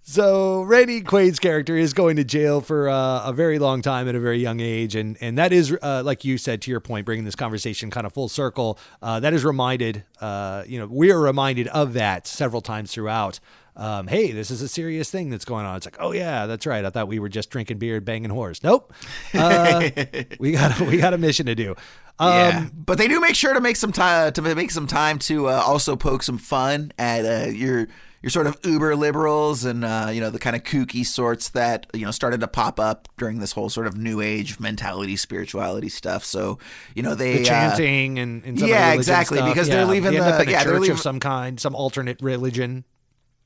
So Randy Quaid's character is going to jail for a very long time at a very young age, and that is like you said, to your point, bringing this conversation kind of full circle. That is reminded. We are reminded of that several times throughout. Hey, this is a serious thing that's going on. It's like, oh yeah, that's right. I thought we were just drinking beer and banging whores. Nope. We got a mission to do. Yeah, but they do make sure to make some time to also poke some fun at your sort of uber liberals and the kind of kooky sorts that started to pop up during this whole sort of new age mentality, spirituality stuff. So they the chanting and some exactly stuff. Because they're leaving the church of some kind, some alternate religion.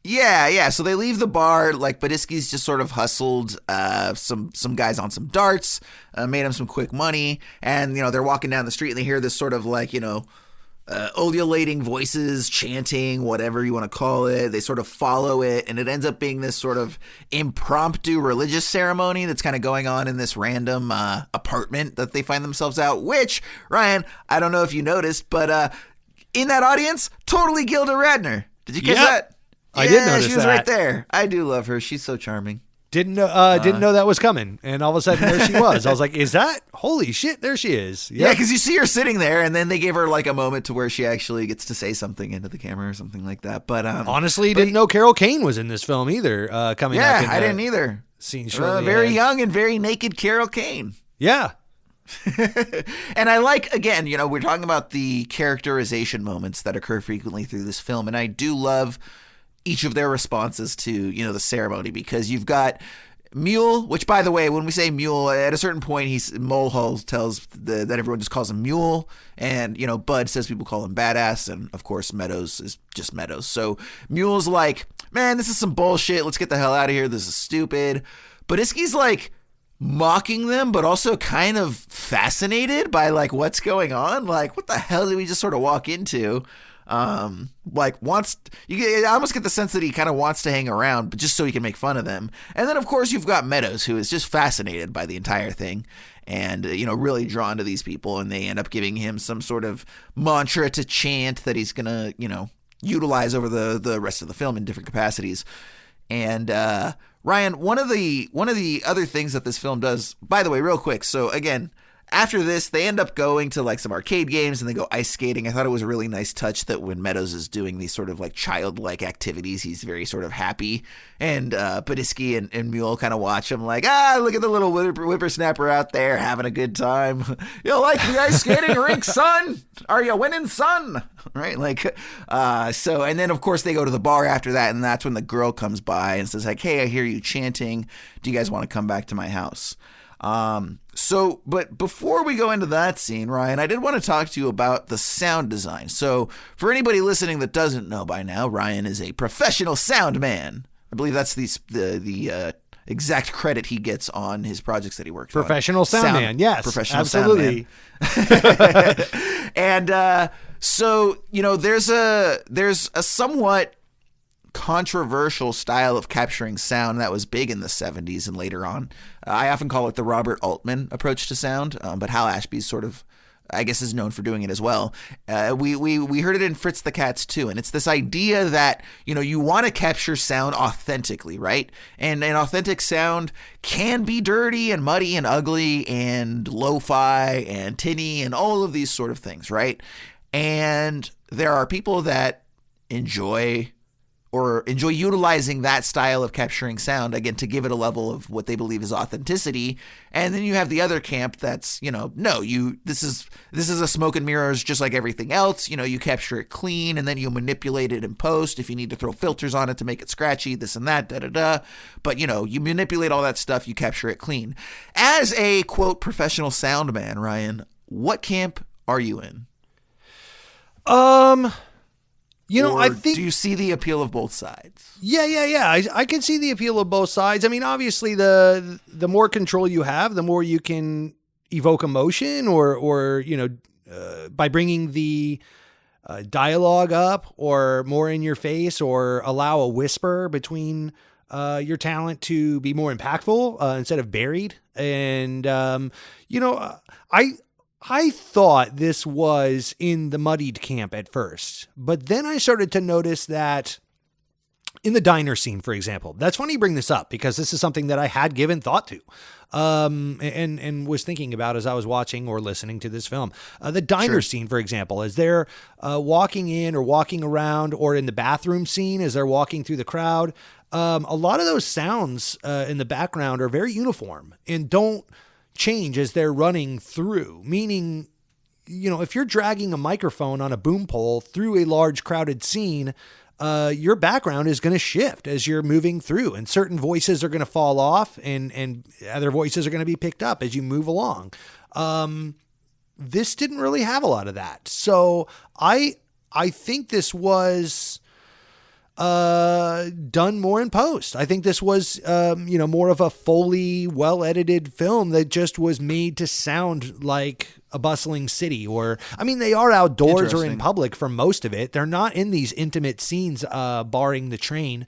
Yeah. So they leave the bar, like Badisky's just sort of hustled some guys on some darts, made them some quick money, and they're walking down the street and they hear this sort of like ululating voices, chanting, whatever you want to call it. They sort of follow it, and it ends up being this sort of impromptu religious ceremony that's kind of going on in this random apartment that they find themselves out. Which, Ryan, I don't know if you noticed, but in that audience, totally Gilda Radner. Did you catch that? I did notice she was that. right there. I do love her. She's so charming. Didn't know that was coming, and all of a sudden there she was. I was like, "Is that holy shit?" There she is. Yep. Yeah, because you see her sitting there, and then they give her like a moment to where she actually gets to say something into the camera or something like that. But honestly, didn't know Carol Kane was in this film either. Coming up, I didn't either. Scene very young and very naked Carol Kane. Yeah. And I like, again, we're talking about the characterization moments that occur frequently through this film, and I do love each of their responses to, the ceremony, because you've got Mule, which, by the way, when we say Mule, at a certain point, Mulhall tells that everyone just calls him Mule, and, Bud says people call him Badass, and, of course, Meadows is just Meadows. So Mule's like, man, this is some bullshit. Let's get the hell out of here. This is stupid. But Isky's like mocking them, but also kind of fascinated by, like, what's going on. Like, what the hell did we just sort of walk into? I almost get the sense that he kind of wants to hang around, but just so he can make fun of them. And then, of course, you've got Meadows, who is just fascinated by the entire thing and, really drawn to these people. And they end up giving him some sort of mantra to chant that he's going to, utilize over the rest of the film in different capacities. And, Ryan, one of the other things that this film does, by the way, real quick. So again, after this, they end up going to like some arcade games and they go ice skating. I thought it was a really nice touch that when Meadows is doing these sort of like childlike activities, he's very sort of happy. And Badisky and Mule kind of watch him like, look at the little whippersnapper out there having a good time. You like the ice skating rink, son? Are you winning, son? Right? Like, so, and then of course they go to the bar after that, and that's when the girl comes by and says like, hey, I hear you chanting. Do you guys want to come back to my house? But before we go into that scene, Ryan, I did want to talk to you about the sound design. So for anybody listening that doesn't know by now, Ryan is a professional sound man. I believe that's the exact credit he gets on his projects that he works on. Professional sound man, yes. Professional absolutely. Sound man. And so, there's a somewhat controversial style of capturing sound that was big in the 70s and later on. I often call it the Robert Altman approach to sound, but Hal Ashby sort of, I guess, is known for doing it as well. We heard it in Fritz the Cat's too, and it's this idea that, you want to capture sound authentically, right? And an authentic sound can be dirty and muddy and ugly and lo-fi and tinny and all of these sort of things, right? And there are people that enjoy utilizing that style of capturing sound, again, to give it a level of what they believe is authenticity. And then you have the other camp that's, this is a smoke and mirrors just like everything else. You capture it clean and then you manipulate it in post if you need to throw filters on it to make it scratchy, this and that, da-da-da. But, you manipulate all that stuff, you capture it clean. As a, quote, professional sound man, Ryan, what camp are you in? You know, Or I think. do you see the appeal of both sides? Yeah. I can see the appeal of both sides. I mean, obviously, the more control you have, the more you can evoke emotion, or by bringing the dialogue up, or more in your face, or allow a whisper between your talent to be more impactful instead of buried. And I thought this was in the muddied camp at first, but then I started to notice that in the diner scene, for example, that's funny you bring this up, because this is something that I had given thought to, and was thinking about as I was watching or listening to this film. The diner scene, for example, as they're walking in or walking around, or in the bathroom scene as they're walking through the crowd, a lot of those sounds in the background are very uniform and don't change as they're running through, meaning, if you're dragging a microphone on a boom pole through a large crowded scene, your background is going to shift as you're moving through, and certain voices are going to fall off, and other voices are going to be picked up as you move along. This didn't really have a lot of that. So I think this was done more in post. I think this was, more of a Foley, well-edited film that just was made to sound like a bustling city. They are outdoors or in public for most of it. They're not in these intimate scenes, barring the train.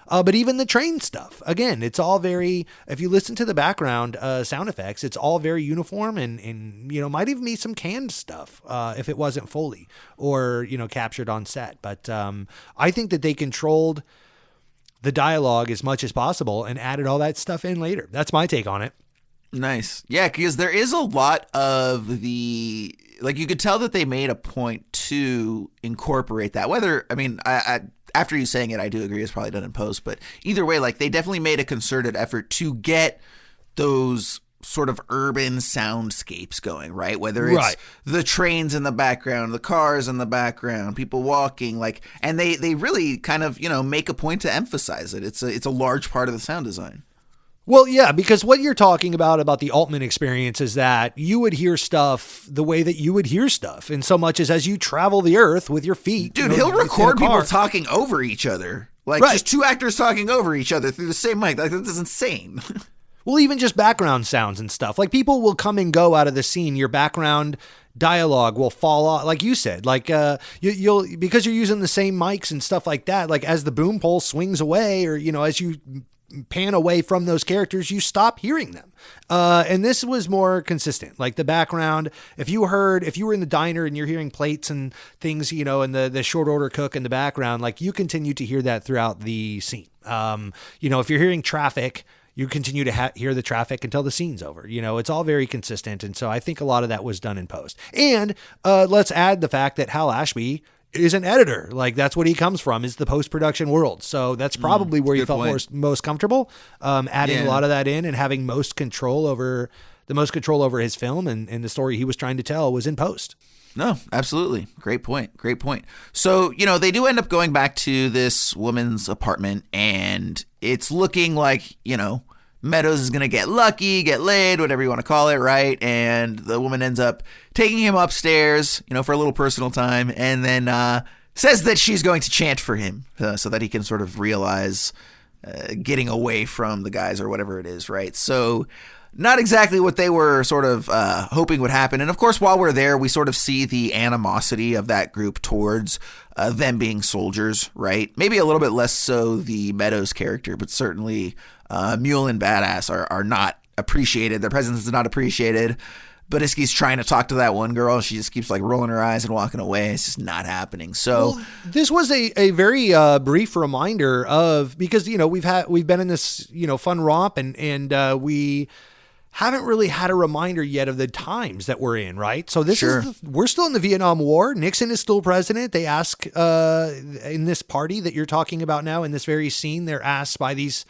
But even the train stuff, again, it's all very, if you listen to the background sound effects, it's all very uniform, and might even be some canned stuff if it wasn't Foley or, captured on set. But I think that they controlled the dialogue as much as possible and added all that stuff in later. That's my take on it. Nice. Yeah, because there is a lot of the, you could tell that they made a point to incorporate that. I after you saying it, I do agree it's probably done in post, but either way, they definitely made a concerted effort to get those sort of urban soundscapes going, right? Whether it's the trains in the background, the cars in the background, people walking, and they really kind of, make a point to emphasize it. It's a large part of the sound design. Well, yeah, because what you're talking about the Altman experience is that you would hear stuff the way that you would hear stuff, in so much as you travel the earth with your feet. Dude, he'll record people talking over each other. Just two actors talking over each other through the same mic. That's insane. Well, even just background sounds and stuff. People will come and go out of the scene. Your background dialogue will fall off, like you said. You'll because you're using the same mics and stuff like that. As the boom pole swings away, or as you pan away from those characters, you stop hearing them. And this was more consistent. The background, if you were in the diner and you're hearing plates and things, and the short order cook in the background, you continue to hear that throughout the scene. If you're hearing traffic, you continue to hear the traffic until the scene's over. It's all very consistent. And so I think a lot of that was done in post. And let's add the fact that Hal Ashby is an editor. That's what he comes from, is the post-production world. So that's probably where he felt most comfortable, adding a lot of that in and having most control over his film, and the story he was trying to tell was in post. No, absolutely. Great point. So, they do end up going back to this woman's apartment, and it's looking like, Meadows is going to get lucky, get laid, whatever you want to call it, right? And the woman ends up taking him upstairs, for a little personal time, and then says that she's going to chant for him so that he can sort of realize getting away from the guys or whatever it is, right? So not exactly what they were sort of hoping would happen. And of course, while we're there, we sort of see the animosity of that group towards them being soldiers, right? Maybe a little bit less so the Meadows character, but certainly Mule and Badass are not appreciated. Their presence is not appreciated. Badisky's trying to talk to that one girl. She just keeps rolling her eyes and walking away. It's just not happening. So this was a very brief reminder of, because, we've been in this, fun romp, and we haven't really had a reminder yet of the times that we're in, right? So we're still in the Vietnam War. Nixon is still president. They ask in this party that you're talking about now, in this very scene, they're asked by these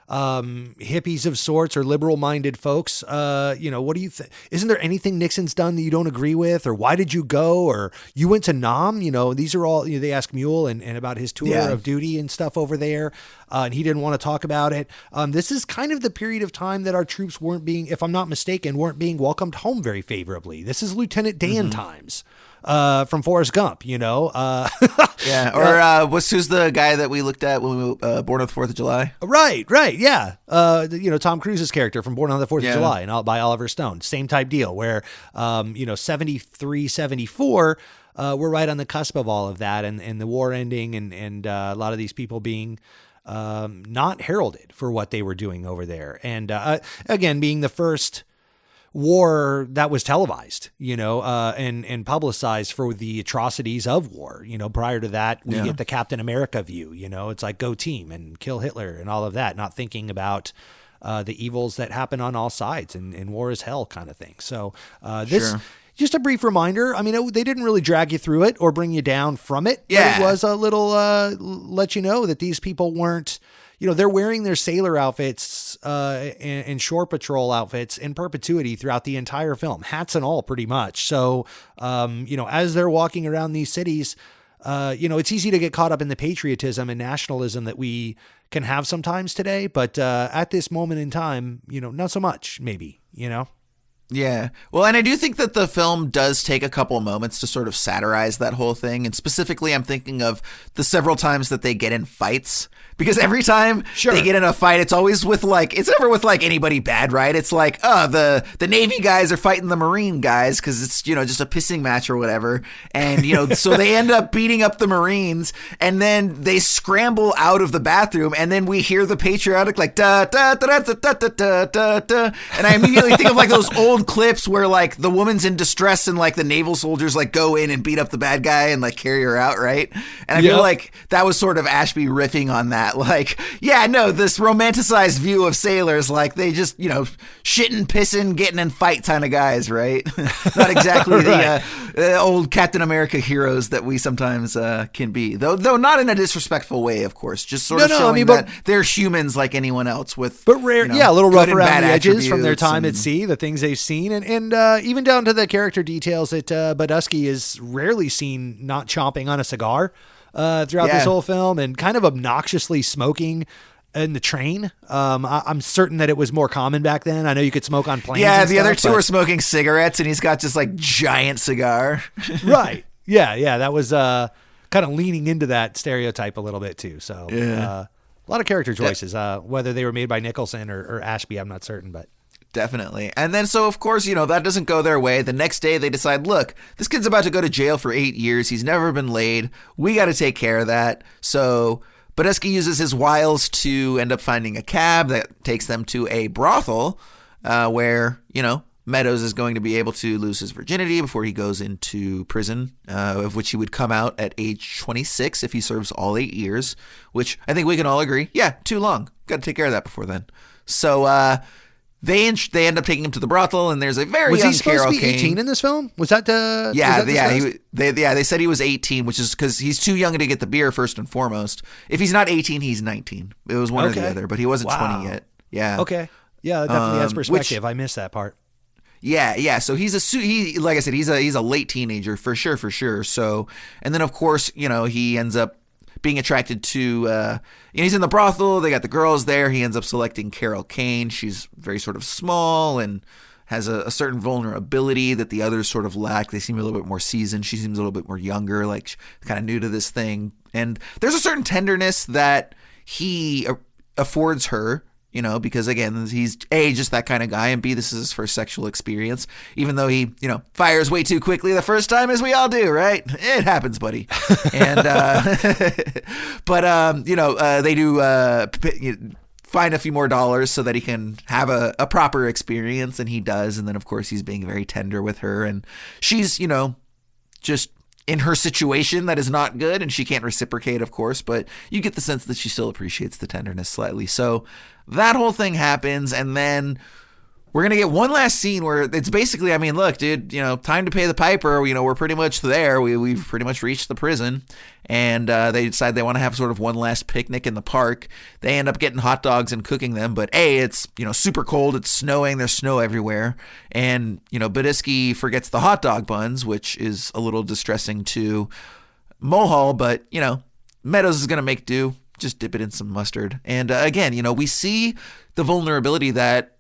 hippies of sorts, or liberal-minded folks, what do you think? Isn't there anything Nixon's done that you don't agree with? Or why did you go? Or you went to Nam? These are all, they ask Mule and about his tour of duty and stuff over there. and he didn't want to talk about it. This is kind of the period of time that our troops weren't being, if I'm not mistaken, weren't being welcomed home very favorably. This is Lieutenant Dan times. From Forrest Gump, you know? Yeah. Or who's the guy that we looked at when we were born on the 4th of July? Right. Yeah. Tom Cruise's character from Born on the 4th of July and by Oliver Stone. Same type deal where, 73, 74, we're right on the cusp of all of that and the war ending and a lot of these people being not heralded for what they were doing over there. And again, being the first war that was televised, and publicized for the atrocities of war. Prior to that, we get the Captain America view, it's like go team and kill Hitler and all of that, not thinking about the evils that happen on all sides and war is hell kind of thing. So just a brief reminder. I mean, they didn't really drag you through it or bring you down from it. Yeah. But it was a little, let you know that these people weren't, they're wearing their sailor outfits and shore patrol outfits in perpetuity throughout the entire film, hats and all pretty much. So, as they're walking around these cities, it's easy to get caught up in the patriotism and nationalism that we can have sometimes today. But at this moment in time, not so much, maybe, Yeah. Well, and I do think that the film does take a couple moments to sort of satirize that whole thing. And specifically, I'm thinking of the several times that they get in fights. Because every time they get in a fight, it's always with it's never with anybody bad, right? It's like, the Navy guys are fighting the Marine guys because it's, just a pissing match or whatever. And, so they end up beating up the Marines and then they scramble out of the bathroom and then we hear the patriotic da, da, da, da, da, da, da, da, da. And I immediately think of those old clips where the woman's in distress and the naval soldiers go in and beat up the bad guy and carry her out, right? And I feel like that was sort of Ashby riffing on that. This romanticized view of sailors, they just, shitting, pissing, getting in fight kind of guys, right? Not exactly the old Captain America heroes that we sometimes can be, though not in a disrespectful way, of course, just sort of showing that they're humans like anyone else with, a little rough around the edges from their time and, at sea, the things they've seen, and even down to the character details that Badusky is rarely seen not chomping on a cigar throughout this whole film and kind of obnoxiously smoking in the train. I'm certain that it was more common back then. I know you could smoke on planes. Yeah, the other two were smoking cigarettes and he's got just giant cigar. Right. Yeah. That was kind of leaning into that stereotype a little bit too. So a lot of character choices, whether they were made by Nicholson or Ashby, I'm not certain, but. Definitely. And then, so of course, that doesn't go their way. The next day they decide, look, this kid's about to go to jail for 8 years. He's never been laid. We got to take care of that. So Badusky uses his wiles to end up finding a cab that takes them to a brothel where, Meadows is going to be able to lose his virginity before he goes into prison, of which he would come out at age 26 if he serves all 8 years, which I think we can all agree. Yeah, too long. Got to take care of that before then. So, They end up taking him to the brothel, and there's a very young Carol Kane. Was he supposed to be 18 in this film? Was that the? They said he was 18, which is because he's too young to get the beer first and foremost. If he's not 18, he's 19. It was one or the other, but he wasn't 20 yet. Yeah. Okay. Yeah, that definitely has perspective. I missed that part. Yeah. So he like I said, he's a late teenager for sure. So, and then of course, he ends up being attracted to, he's in the brothel. They got the girls there. He ends up selecting Carol Kane. She's very sort of small and has a certain vulnerability that the others sort of lack. They seem a little bit more seasoned. She seems a little bit more younger, kind of new to this thing. And there's a certain tenderness that he affords her, because again, he's A, just that kind of guy, and B, this is his first sexual experience, even though he, fires way too quickly the first time, as we all do, right? It happens, buddy. And, they do, find a few more dollars so that he can have a proper experience, and he does. And then, of course, he's being very tender with her, and she's, just in her situation that is not good, and she can't reciprocate, of course, but you get the sense that she still appreciates the tenderness slightly. So that whole thing happens, and then we're going to get one last scene where it's basically, look, dude, time to pay the piper. We're pretty much there. We've pretty much reached the prison, and they decide they want to have sort of one last picnic in the park. They end up getting hot dogs and cooking them, but A, it's, super cold. It's snowing. There's snow everywhere. And, Badusky forgets the hot dog buns, which is a little distressing to Mulhall, but, Meadows is going to make do. just dip it in some mustard. And again, we see the vulnerability that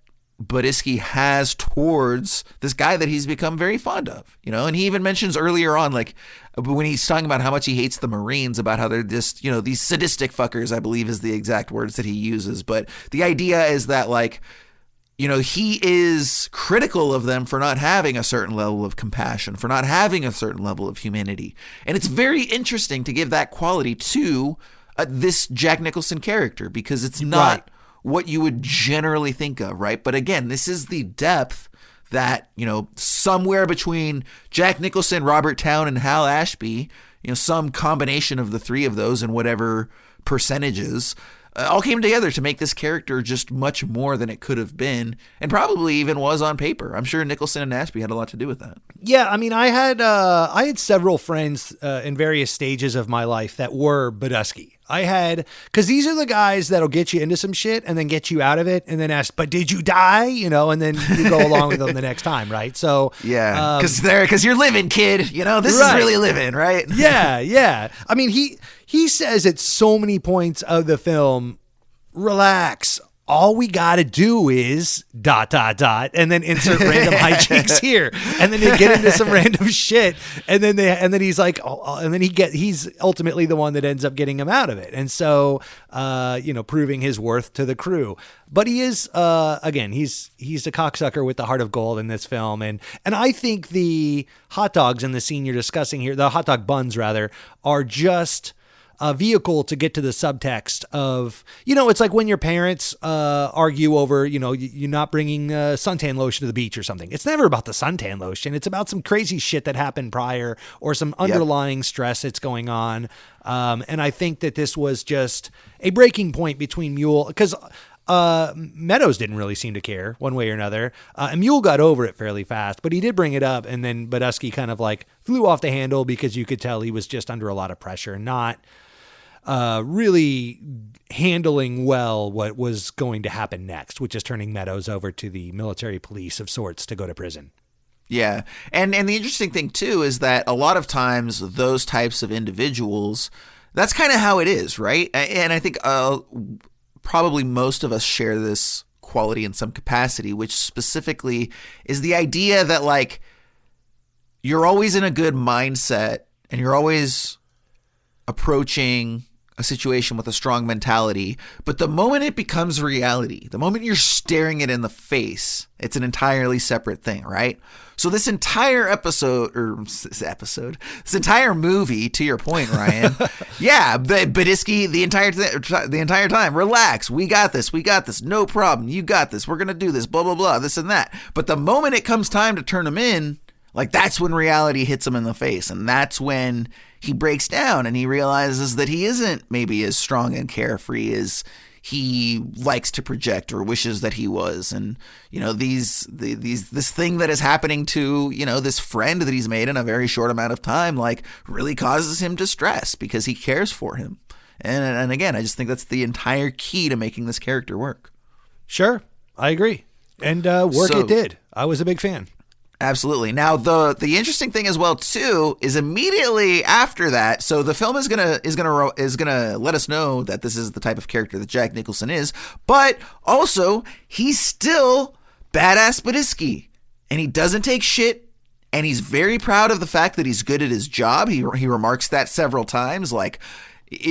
Bodhiski has towards this guy that he's become very fond of, and he even mentions earlier on, like when he's talking about how much he hates the Marines, about how they're just, these sadistic fuckers, I believe is the exact words that he uses. But the idea is that, like, he is critical of them for not having a certain level of compassion, for not having a certain level of humanity. And it's very interesting to give that quality to this Jack Nicholson character, because it's not what you would generally think of, right? But again, this is the depth that, somewhere between Jack Nicholson, Robert Towne, and Hal Ashby, some combination of the three of those and whatever percentages, all came together to make this character just much more than it could have been, and probably even was on paper. I'm sure Nicholson and Ashby had a lot to do with that. Yeah, I mean, I had several friends in various stages of my life that were Bodhiski. Because these are the guys that'll get you into some shit and then get you out of it and then ask, but did you die? And then you go along with them the next time, right? So yeah, because you're living, kid. This is really living, right? Yeah. I mean, he says at so many points of the film, relax. All we got to do is ... and then insert random hijinks here. And then they get into some random shit. And then he's like, and then he's ultimately the one that ends up getting him out of it. And so, proving his worth to the crew. But he is, again, he's a cocksucker with the heart of gold in this film. And I think the hot dogs in the scene you're discussing here, the hot dog buns rather, are just a vehicle to get to the subtext of, it's like when your parents argue over, you're not bringing suntan lotion to the beach or something. It's never about the suntan lotion. It's about some crazy shit that happened prior or some underlying stress that's going on. And I think that this was just a breaking point between Mule, because Meadows didn't really seem to care one way or another. And Mule got over it fairly fast, but he did bring it up. And then Bodhiski kind of like flew off the handle because you could tell he was just under a lot of pressure and not really handling well what was going to happen next, which is turning Meadows over to the military police of sorts to go to prison. Yeah. And the interesting thing too is that a lot of times those types of individuals, that's kind of how it is, right? And I think probably most of us share this quality in some capacity, which specifically is the idea that, like, you're always in a good mindset and you're always approaching a situation with a strong mentality, but the moment it becomes reality, the moment you're staring it in the face, it's an entirely separate thing, right? So this entire this entire movie, to your point, Ryan, Bodhiski, the entire time, relax, we got this, no problem, you got this, we're gonna do this, blah blah blah, this and that. But the moment it comes time to turn him in, like, that's when reality hits him in the face, and that's when he breaks down and he realizes that he isn't maybe as strong and carefree as he likes to project or wishes that he was. And, this thing that is happening to, this friend that he's made in a very short amount of time, like, really causes him distress because he cares for him. And again, I just think that's the entire key to making this character work. Sure. I agree. And it did. I was a big fan. Absolutely. Now, the interesting thing as well too is immediately after that. So the film is gonna let us know that this is the type of character that Jack Nicholson is, but also he's still badass Bodhiski, and he doesn't take shit, and he's very proud of the fact that he's good at his job. He remarks that several times. Like,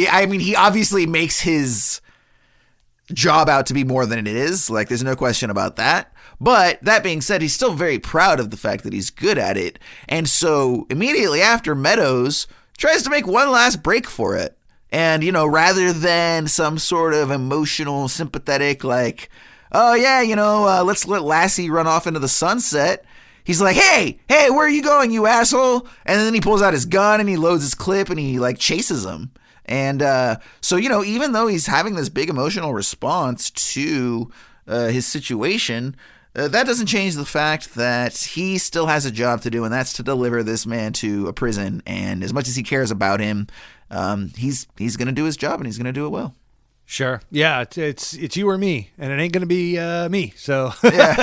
I mean, he obviously makes his job out to be more than it is. Like, there's no question about that. But that being said, he's still very proud of the fact that he's good at it. And so immediately after, Meadows tries to make one last break for it. And, rather than some sort of emotional, sympathetic, like, oh yeah, let's let Lassie run off into the sunset, he's like, hey, where are you going, you asshole? And then he pulls out his gun and he loads his clip and he, like, chases him. And so, even though he's having this big emotional response to his situation, that doesn't change the fact that he still has a job to do, and that's to deliver this man to a prison. And as much as he cares about him, he's going to do his job, and he's going to do it well. Sure. Yeah, it's you or me, and it ain't gonna be me. So yeah,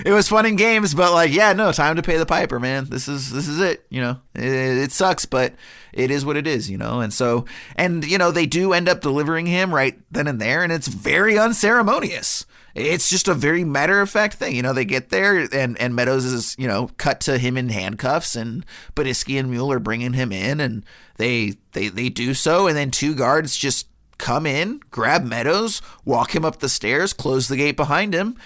it was fun in games, but like, yeah, no, time to pay the piper, man. This is it. You know, it sucks, but it is what it is. You know, and so they do end up delivering him right then and there, and it's very unceremonious. It's just a very matter-of-fact thing. You know, they get there, and Meadows is, cut to him in handcuffs, and Badisky and Mule are bringing him in, and they do so, and then two guards just come in, grab Meadows, walk him up the stairs, close the gate behind him,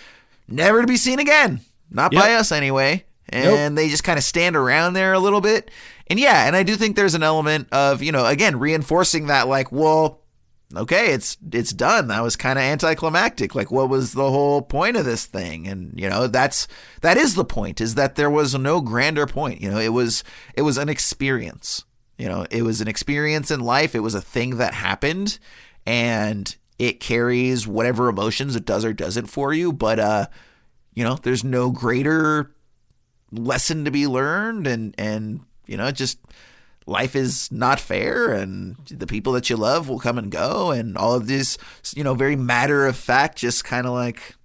never to be seen again. Not by us, anyway. And they just kind of stand around there a little bit. And yeah, and I do think there's an element of, again, reinforcing that, like, well, okay, it's done. That was kind of anticlimactic. Like, what was the whole point of this thing? And that is the point, is that there was no grander point. It was an experience. It was an experience in life. It was a thing that happened, and it carries whatever emotions it does or doesn't for you. But there's no greater lesson to be learned, and just life is not fair, and the people that you love will come and go, and all of this, very matter of fact, just kind of like,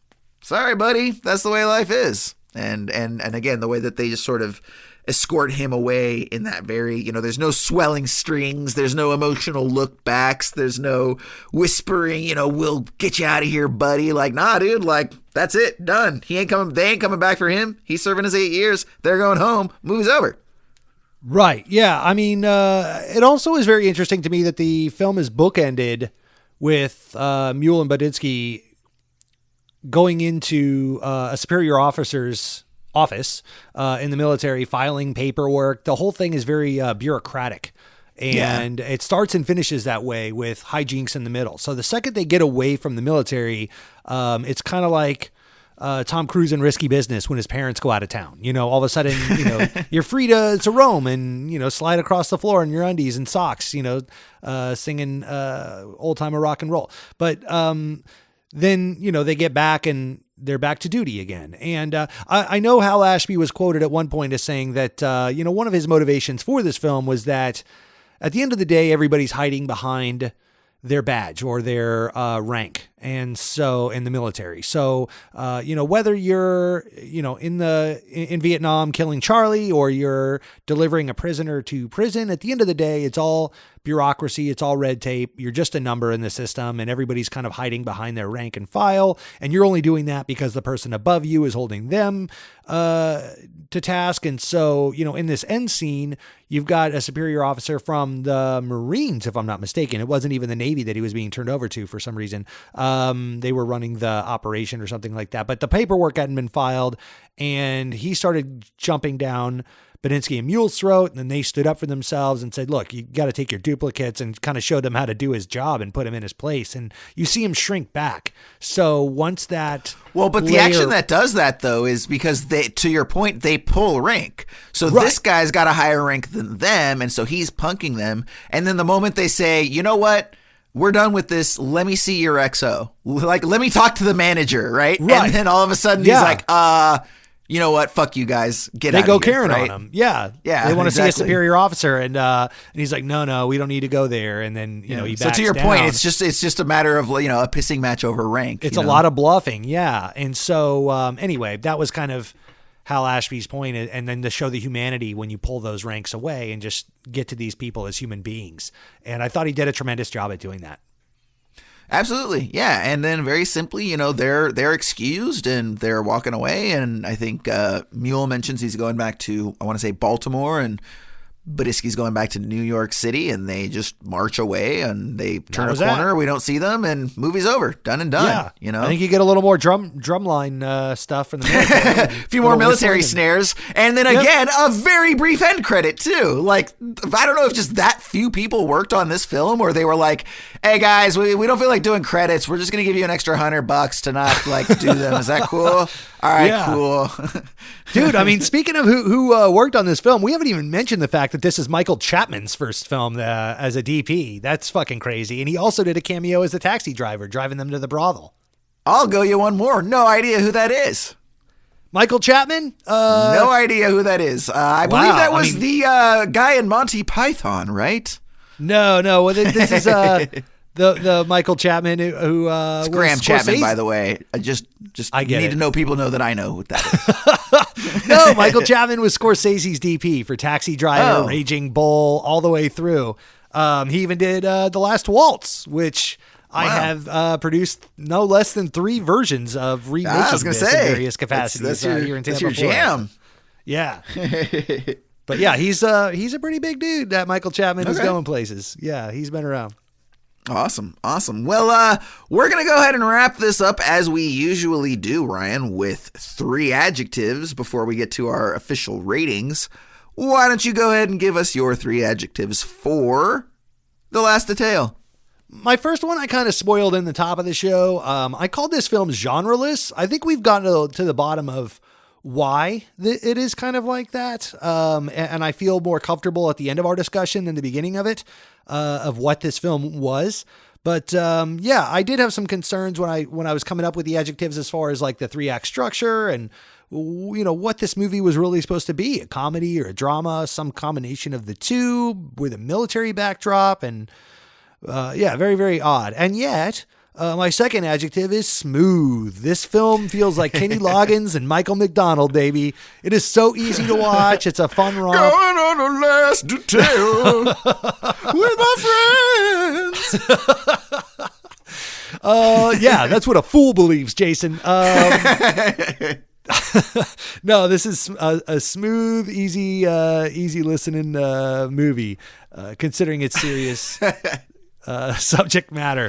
sorry, buddy, that's the way life is. And again, the way that they just sort of escort him away in that very, there's no swelling strings, there's no emotional look backs, there's no whispering, we'll get you out of here, buddy. Like, nah, dude, like, that's it, done. They ain't coming back for him. He's serving his 8 years. They're going home. Movie's over. Right. Yeah. I mean, it also is very interesting to me that the film is bookended with Mule and Badisky going into a superior officer's office in the military, filing paperwork. The whole thing is very bureaucratic. And it starts and finishes that way with hijinks in the middle. So the second they get away from the military, it's kind of like Tom Cruise in Risky Business when his parents go out of town. All of a sudden, you're free to roam and, slide across the floor in your undies and socks, singing old time of rock and roll. But then, they get back and they're back to duty again. And I know Hal Ashby was quoted at one point as saying that, one of his motivations for this film was that at the end of the day, everybody's hiding behind their badge or their rank. And so in the military. So, whether you're, in Vietnam killing Charlie, or you're delivering a prisoner to prison, at the end of the day, it's all bureaucracy. It's all red tape. You're just a number in the system, and everybody's kind of hiding behind their rank and file. And you're only doing that because the person above you is holding them to task. And so, in this end scene, you've got a superior officer from the Marines, if I'm not mistaken. It wasn't even the Navy that he was being turned over to for some reason. They were running the operation or something like that, but the paperwork hadn't been filed, and he started jumping down Badisky and Mule's throat, and then they stood up for themselves and said, look, you got to take your duplicates, and kind of showed him how to do his job and put him in his place. And you see him shrink back. So once that... Well, but the action that does that, though, is because to your point, they pull rank. So this guy's got a higher rank than them, and so he's punking them. And then the moment they say, you know what? We're done with this. Let me see your XO. Like, let me talk to the manager, right? And then all of a sudden he's like, you know what? Fuck you guys. Get out of here. They go Karen on him. Yeah. They want to see a exactly. superior officer. And he's like, no, we don't need to go there. And then, he backs So to your down. point, it's just a matter of, a pissing match over rank. It's a lot of bluffing. Yeah. And so, anyway, that was kind of Hal Ashby's point, and then to show the humanity when you pull those ranks away and just get to these people as human beings. And I thought he did a tremendous job at doing that. Absolutely. Yeah. And then very simply, they're excused and they're walking away. And I think Mule mentions he's going back to, I want to say, Baltimore, and Badisky's going back to New York City, and they just march away, and they turn a corner. We don't see them, and movie's over. Done and done. Yeah. I think you get a little more drumline stuff from the military. A few more military snares. And then again, a very brief end credit too. Like, I don't know if just that few people worked on this film, or they were like, hey guys, we don't feel like doing credits. We're just going to give you an extra $100 to not do them. Is that cool? All right, cool. Dude, I mean, speaking of who worked on this film, we haven't even mentioned the fact that this is Michael Chapman's first film as a DP. That's fucking crazy. And he also did a cameo as a taxi driver, driving them to the brothel. I'll go you one more. No idea who that is. Michael Chapman? No idea who that is. I believe that was the guy in Monty Python, right? No. This is The Michael Chapman who it's Graham Chapman, by the way. I need to know people know that I know what that is. No, Michael Chapman was Scorsese's DP for Taxi Driver, Raging Bull, all the way through. He even did The Last Waltz, which I have produced no less than 3 versions of remaking this in various capacities here in Tampa. That's your jam. Yeah. But yeah, he's a pretty big dude. That Michael Chapman is going places. Yeah, he's been around. Awesome. Well, we're going to go ahead and wrap this up as we usually do, Ryan, with 3 adjectives before we get to our official ratings. Why don't you go ahead and give us your 3 adjectives for The Last Detail? My first one I kind of spoiled in the top of the show. I called this film genreless. I think we've gotten to the bottom of why it is kind of like that. And I feel more comfortable at the end of our discussion than the beginning of it, of what this film was. But yeah, I did have some concerns when I was coming up with the adjectives as far as like the 3-act structure and, you know, what this movie was really supposed to be, a comedy or a drama, some combination of the two with a military backdrop. And yeah, very, very odd. And yet, my second adjective is smooth. This film feels like Kenny Loggins and Michael McDonald, baby. It is so easy to watch. It's a fun romp. Going on a last detail with my friends. Yeah, that's what a fool believes, Jason. No, this is a smooth, easy listening movie, considering its serious subject matter.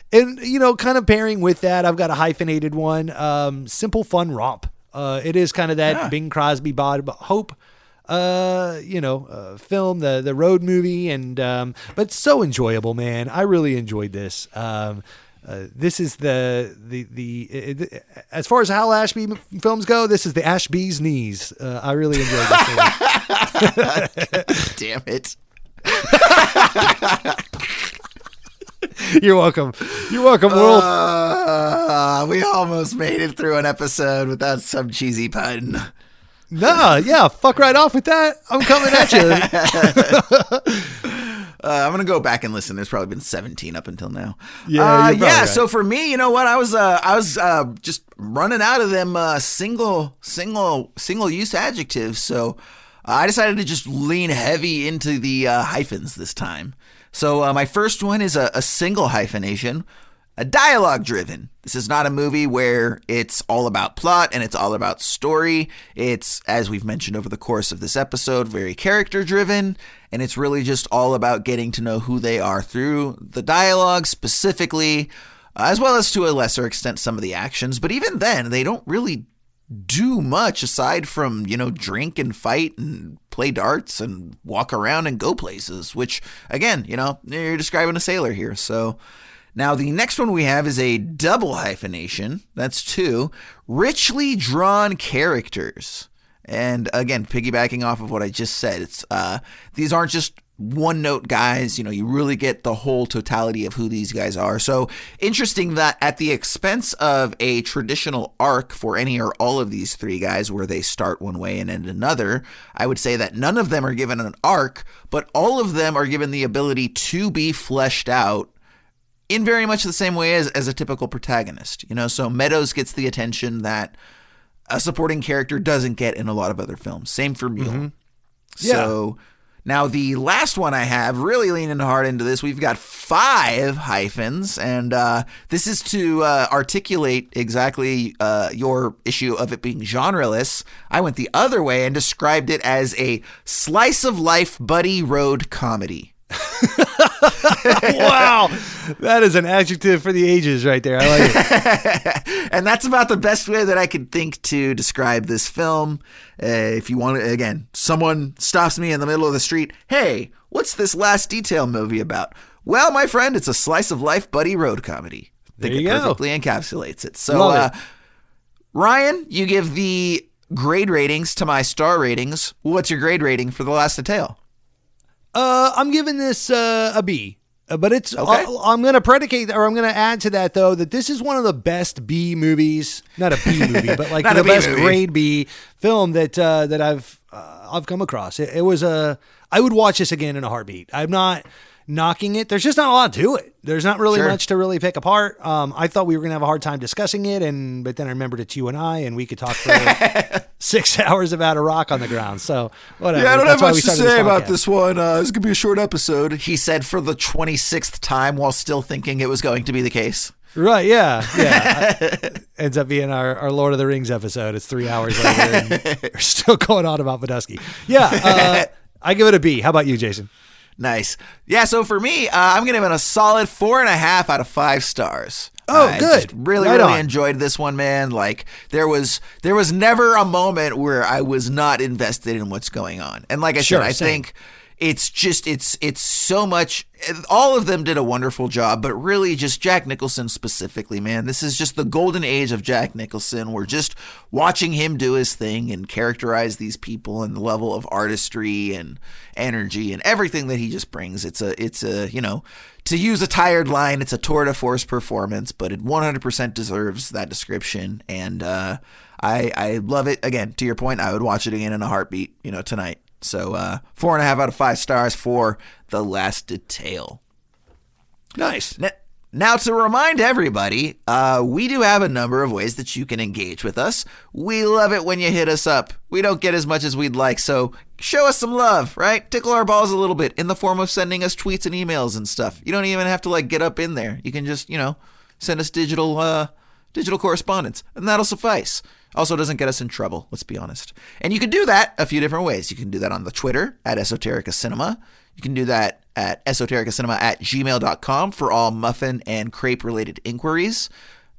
And, you know, kind of pairing with that, I've got a hyphenated one, simple, fun romp. It is kind of that Bing Crosby, Bob Hope, film, the road movie. And, but so enjoyable, man. I really enjoyed this. This is the as far as Hal Ashby films go, this is the Ashby's knees. I really enjoyed this film. Damn it. You're welcome. You're welcome, world. We almost made it through an episode without some cheesy pun. Nah, yeah, fuck right off with that. I'm coming at you. I'm gonna go back and listen. There's probably been 17 up until now. Yeah, yeah. Right. So for me, you know what? I was just running out of them single use adjectives. So I decided to just lean heavy into the hyphens this time. So my first one is a single hyphenation, a dialogue driven. This is not a movie where it's all about plot and it's all about story. It's, as we've mentioned over the course of this episode, very character driven. And it's really just all about getting to know who they are through the dialogue specifically, as well as to a lesser extent some of the actions. But even then, they don't really do much aside from, you know, drink and fight and play darts and walk around and go places, which, again, you know, you're describing a sailor here. So now the next one we have is a double hyphenation. That's 2 richly drawn characters. And again, piggybacking off of what I just said, it's these aren't just one-note guys. You know, you really get the whole totality of who these guys are. So interesting that at the expense of a traditional arc for any or all of these 3 guys where they start one way and end another, I would say that none of them are given an arc, but all of them are given the ability to be fleshed out in very much the same way as a typical protagonist. You know, so Meadows gets the attention that a supporting character doesn't get in a lot of other films. Same for Mule. Mm-hmm. Yeah. So now the last one I have, really leaning hard into this, we've got 5 hyphens, and this is to articulate exactly your issue of it being genreless. I went the other way and described it as a slice of life buddy road comedy. Wow, that is an adjective for the ages right there. I like it. And that's about the best way that I could think to describe this film. If you want to, again, someone stops me in the middle of the street, hey, what's this Last Detail movie about? Well, my friend, it's a slice of life buddy road comedy. I think it perfectly encapsulates it. So, Ryan, you give the grade ratings to my star ratings. What's your grade rating for The Last Detail? I'm giving this a B, but it's okay. I'm going to predicate, or I'm going to add to that though, that this is one of the best B movies, not a B movie, but like the best grade B film that I've come across. It was I would watch this again in a heartbeat. I'm not knocking it. There's just not a lot to it. There's not really Sure. much to really pick apart. I thought we were going to have a hard time discussing it, but then I remembered it's you and I, and we could talk for 6 hours about a rock on the ground. So whatever. Yeah, I don't That's have why much we to started say about podcast. this one. It's going to be a short episode, he said for the 26th time while still thinking it was going to be the case. Right, yeah. Ends up being our Lord of the Rings episode. It's 3 hours later, and we're still going on about Badusky. Yeah, I give it a B. How about you, Jason? Nice. Yeah, so for me, I'm going to give it a solid 4.5 out of 5 stars. Oh, I good. just really, Right really on. enjoyed this one, man. Like there was never a moment where I was not invested in what's going on. And like I Sure, said, I same. think it's just it's so much. All of them did a wonderful job, but really just Jack Nicholson specifically, man. This is just the golden age of Jack Nicholson. We're just watching him do his thing and characterize these people and the level of artistry and energy and everything that he just brings. It's a you know, to use a tired line, it's a tour de force performance, but it 100% deserves that description. And I love it. Again, to your point, I would watch it again in a heartbeat, you know, tonight. So 4.5 out of 5 stars for The Last Detail. Nice. Now, to remind everybody, we do have a number of ways that you can engage with us. We love it when you hit us up. We don't get as much as we'd like, so show us some love, right? Tickle our balls a little bit in the form of sending us tweets and emails and stuff. You don't even have to like get up in there. You can just, you know, send us digital correspondence, and that'll suffice. Also doesn't get us in trouble, let's be honest. And you can do that a few different ways. You can do that on the Twitter at Esoterica Cinema. You can do that at esotericacinema@gmail.com for all muffin and crepe related inquiries.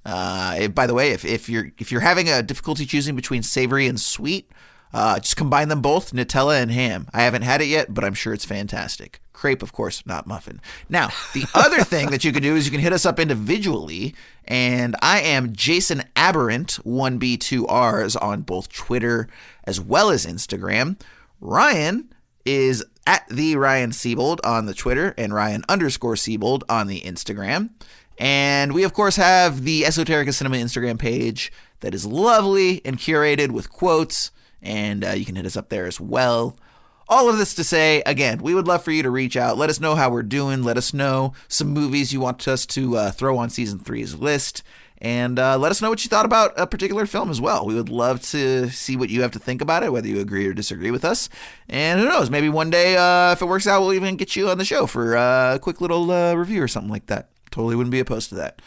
By the way, if you're having a difficulty choosing between savory and sweet, just combine them both, Nutella and ham. I haven't had it yet, but I'm sure it's fantastic. Crepe, of course, not muffin. Now, the other thing that you can do is you can hit us up individually, and I am Jason Aberrant, 1B2Rs on both Twitter as well as Instagram. Ryan is at the Ryan Siebold on the Twitter and Ryan_Siebold on the Instagram. And we, of course, have the Esoterica Cinema Instagram page that is lovely and curated with quotes, and you can hit us up there as well. All of this to say, again, we would love for you to reach out. Let us know how we're doing. Let us know some movies you want us to throw on Season 3's list. And let us know what you thought about a particular film as well. We would love to see what you have to think about it, whether you agree or disagree with us. And who knows, maybe one day, if it works out, we'll even get you on the show for a quick little review or something like that. Totally wouldn't be opposed to that.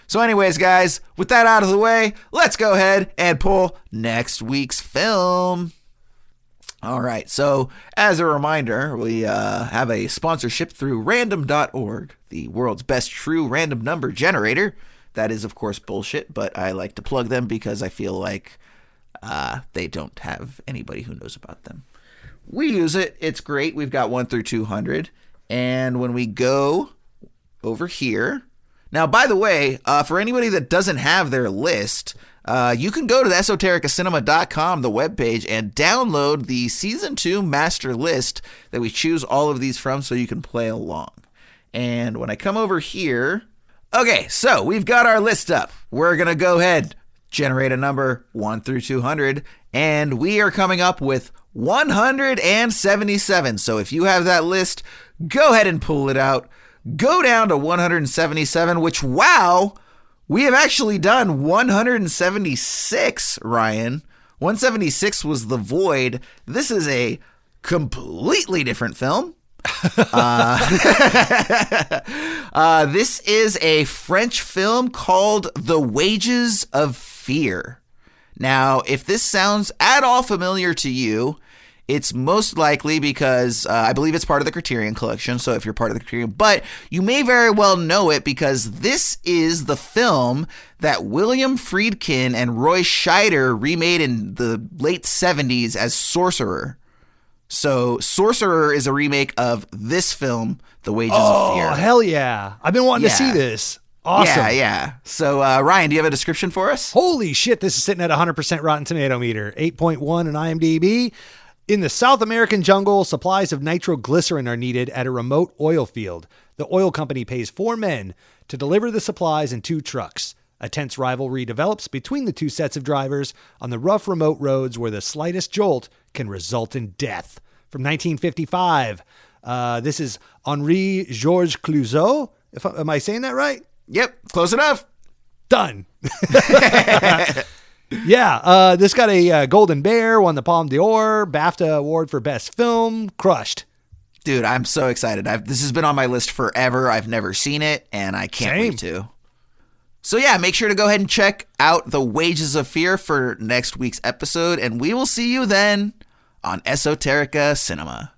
So anyways, guys, with that out of the way, let's go ahead and pull next week's film. All right, so as a reminder, we have a sponsorship through random.org, the world's best true random number generator. That is, of course, bullshit, but I like to plug them because I feel like they don't have anybody who knows about them. We use it. It's great. We've got 1 through 200. And when we go over here... Now, by the way, for anybody that doesn't have their list... you can go to the esotericacinema.com, the webpage, and download the Season 2 master list that we choose all of these from so you can play along. And when I come over here... Okay, so we've got our list up. We're going to go ahead, generate a number 1 through 200, and we are coming up with 177. So if you have that list, go ahead and pull it out. Go down to 177, which, wow... We have actually done 176, Ryan. 176 was The Void. This is a completely different film. This is a French film called The Wages of Fear. Now, if this sounds at all familiar to you, it's most likely because I believe it's part of the Criterion Collection, so if you're part of the Criterion, but you may very well know it because this is the film that William Friedkin and Roy Scheider remade in the late 70s as Sorcerer. So Sorcerer is a remake of this film, The Wages of Fear. Oh, hell yeah. I've been wanting to see this. Awesome. Yeah. So, Ryan, do you have a description for us? Holy shit, this is sitting at 100% Rotten Tomato meter, 8.1 on IMDb. In the South American jungle, supplies of nitroglycerin are needed at a remote oil field. The oil company pays 4 men to deliver the supplies in 2 trucks. A tense rivalry develops between the 2 sets of drivers on the rough remote roads where the slightest jolt can result in death. From 1955, This is Henri Georges Clouzot. Am I saying that right? Yep, close enough. Done. Yeah, this got a Golden Bear, won the Palme d'Or, BAFTA Award for Best Film. Crushed. Dude, I'm so excited. This has been on my list forever. I've never seen it, and I can't wait to. So yeah, make sure to go ahead and check out The Wages of Fear for next week's episode, and we will see you then on Esoterica Cinema.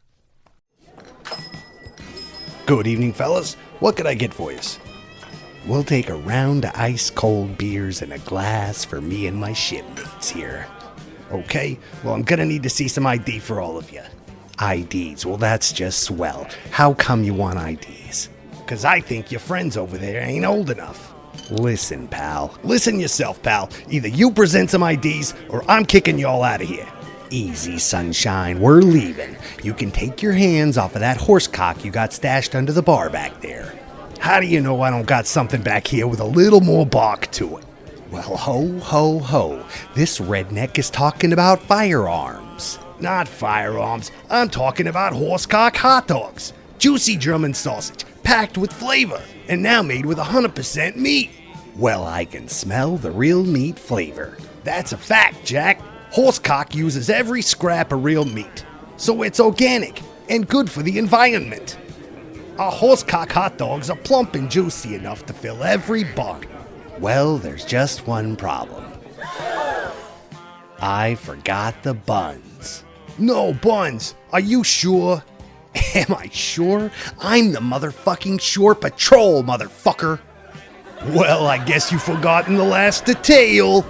Good evening, fellas. What could I get for you? We'll take a round of ice-cold beers and a glass for me and my shipmates here. Okay, well, I'm gonna need to see some ID for all of you. IDs, well, that's just swell. How come you want IDs? 'Cause I think your friends over there ain't old enough. Listen, pal. Listen yourself, pal. Either you present some IDs or I'm kicking you all out of here. Easy, sunshine. We're leaving. You can take your hands off of that horsecock you got stashed under the bar back there. How do you know I don't got something back here with a little more bark to it? Well, ho, ho, ho. This redneck is talking about firearms. Not firearms. I'm talking about horsecock hot dogs. Juicy German sausage, packed with flavor, and now made with 100% meat. Well, I can smell the real meat flavor. That's a fact, Jack. Horsecock uses every scrap of real meat, so it's organic and good for the environment. Our horsecock hot dogs are plump and juicy enough to fill every bar. Well, there's just one problem. I forgot the buns. No buns. Are you sure? Am I sure? I'm the motherfucking Shore Patrol, motherfucker. Well, I guess you've forgotten the last detail.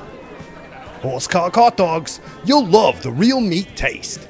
Horsecock hot dogs. You'll love the real meat taste.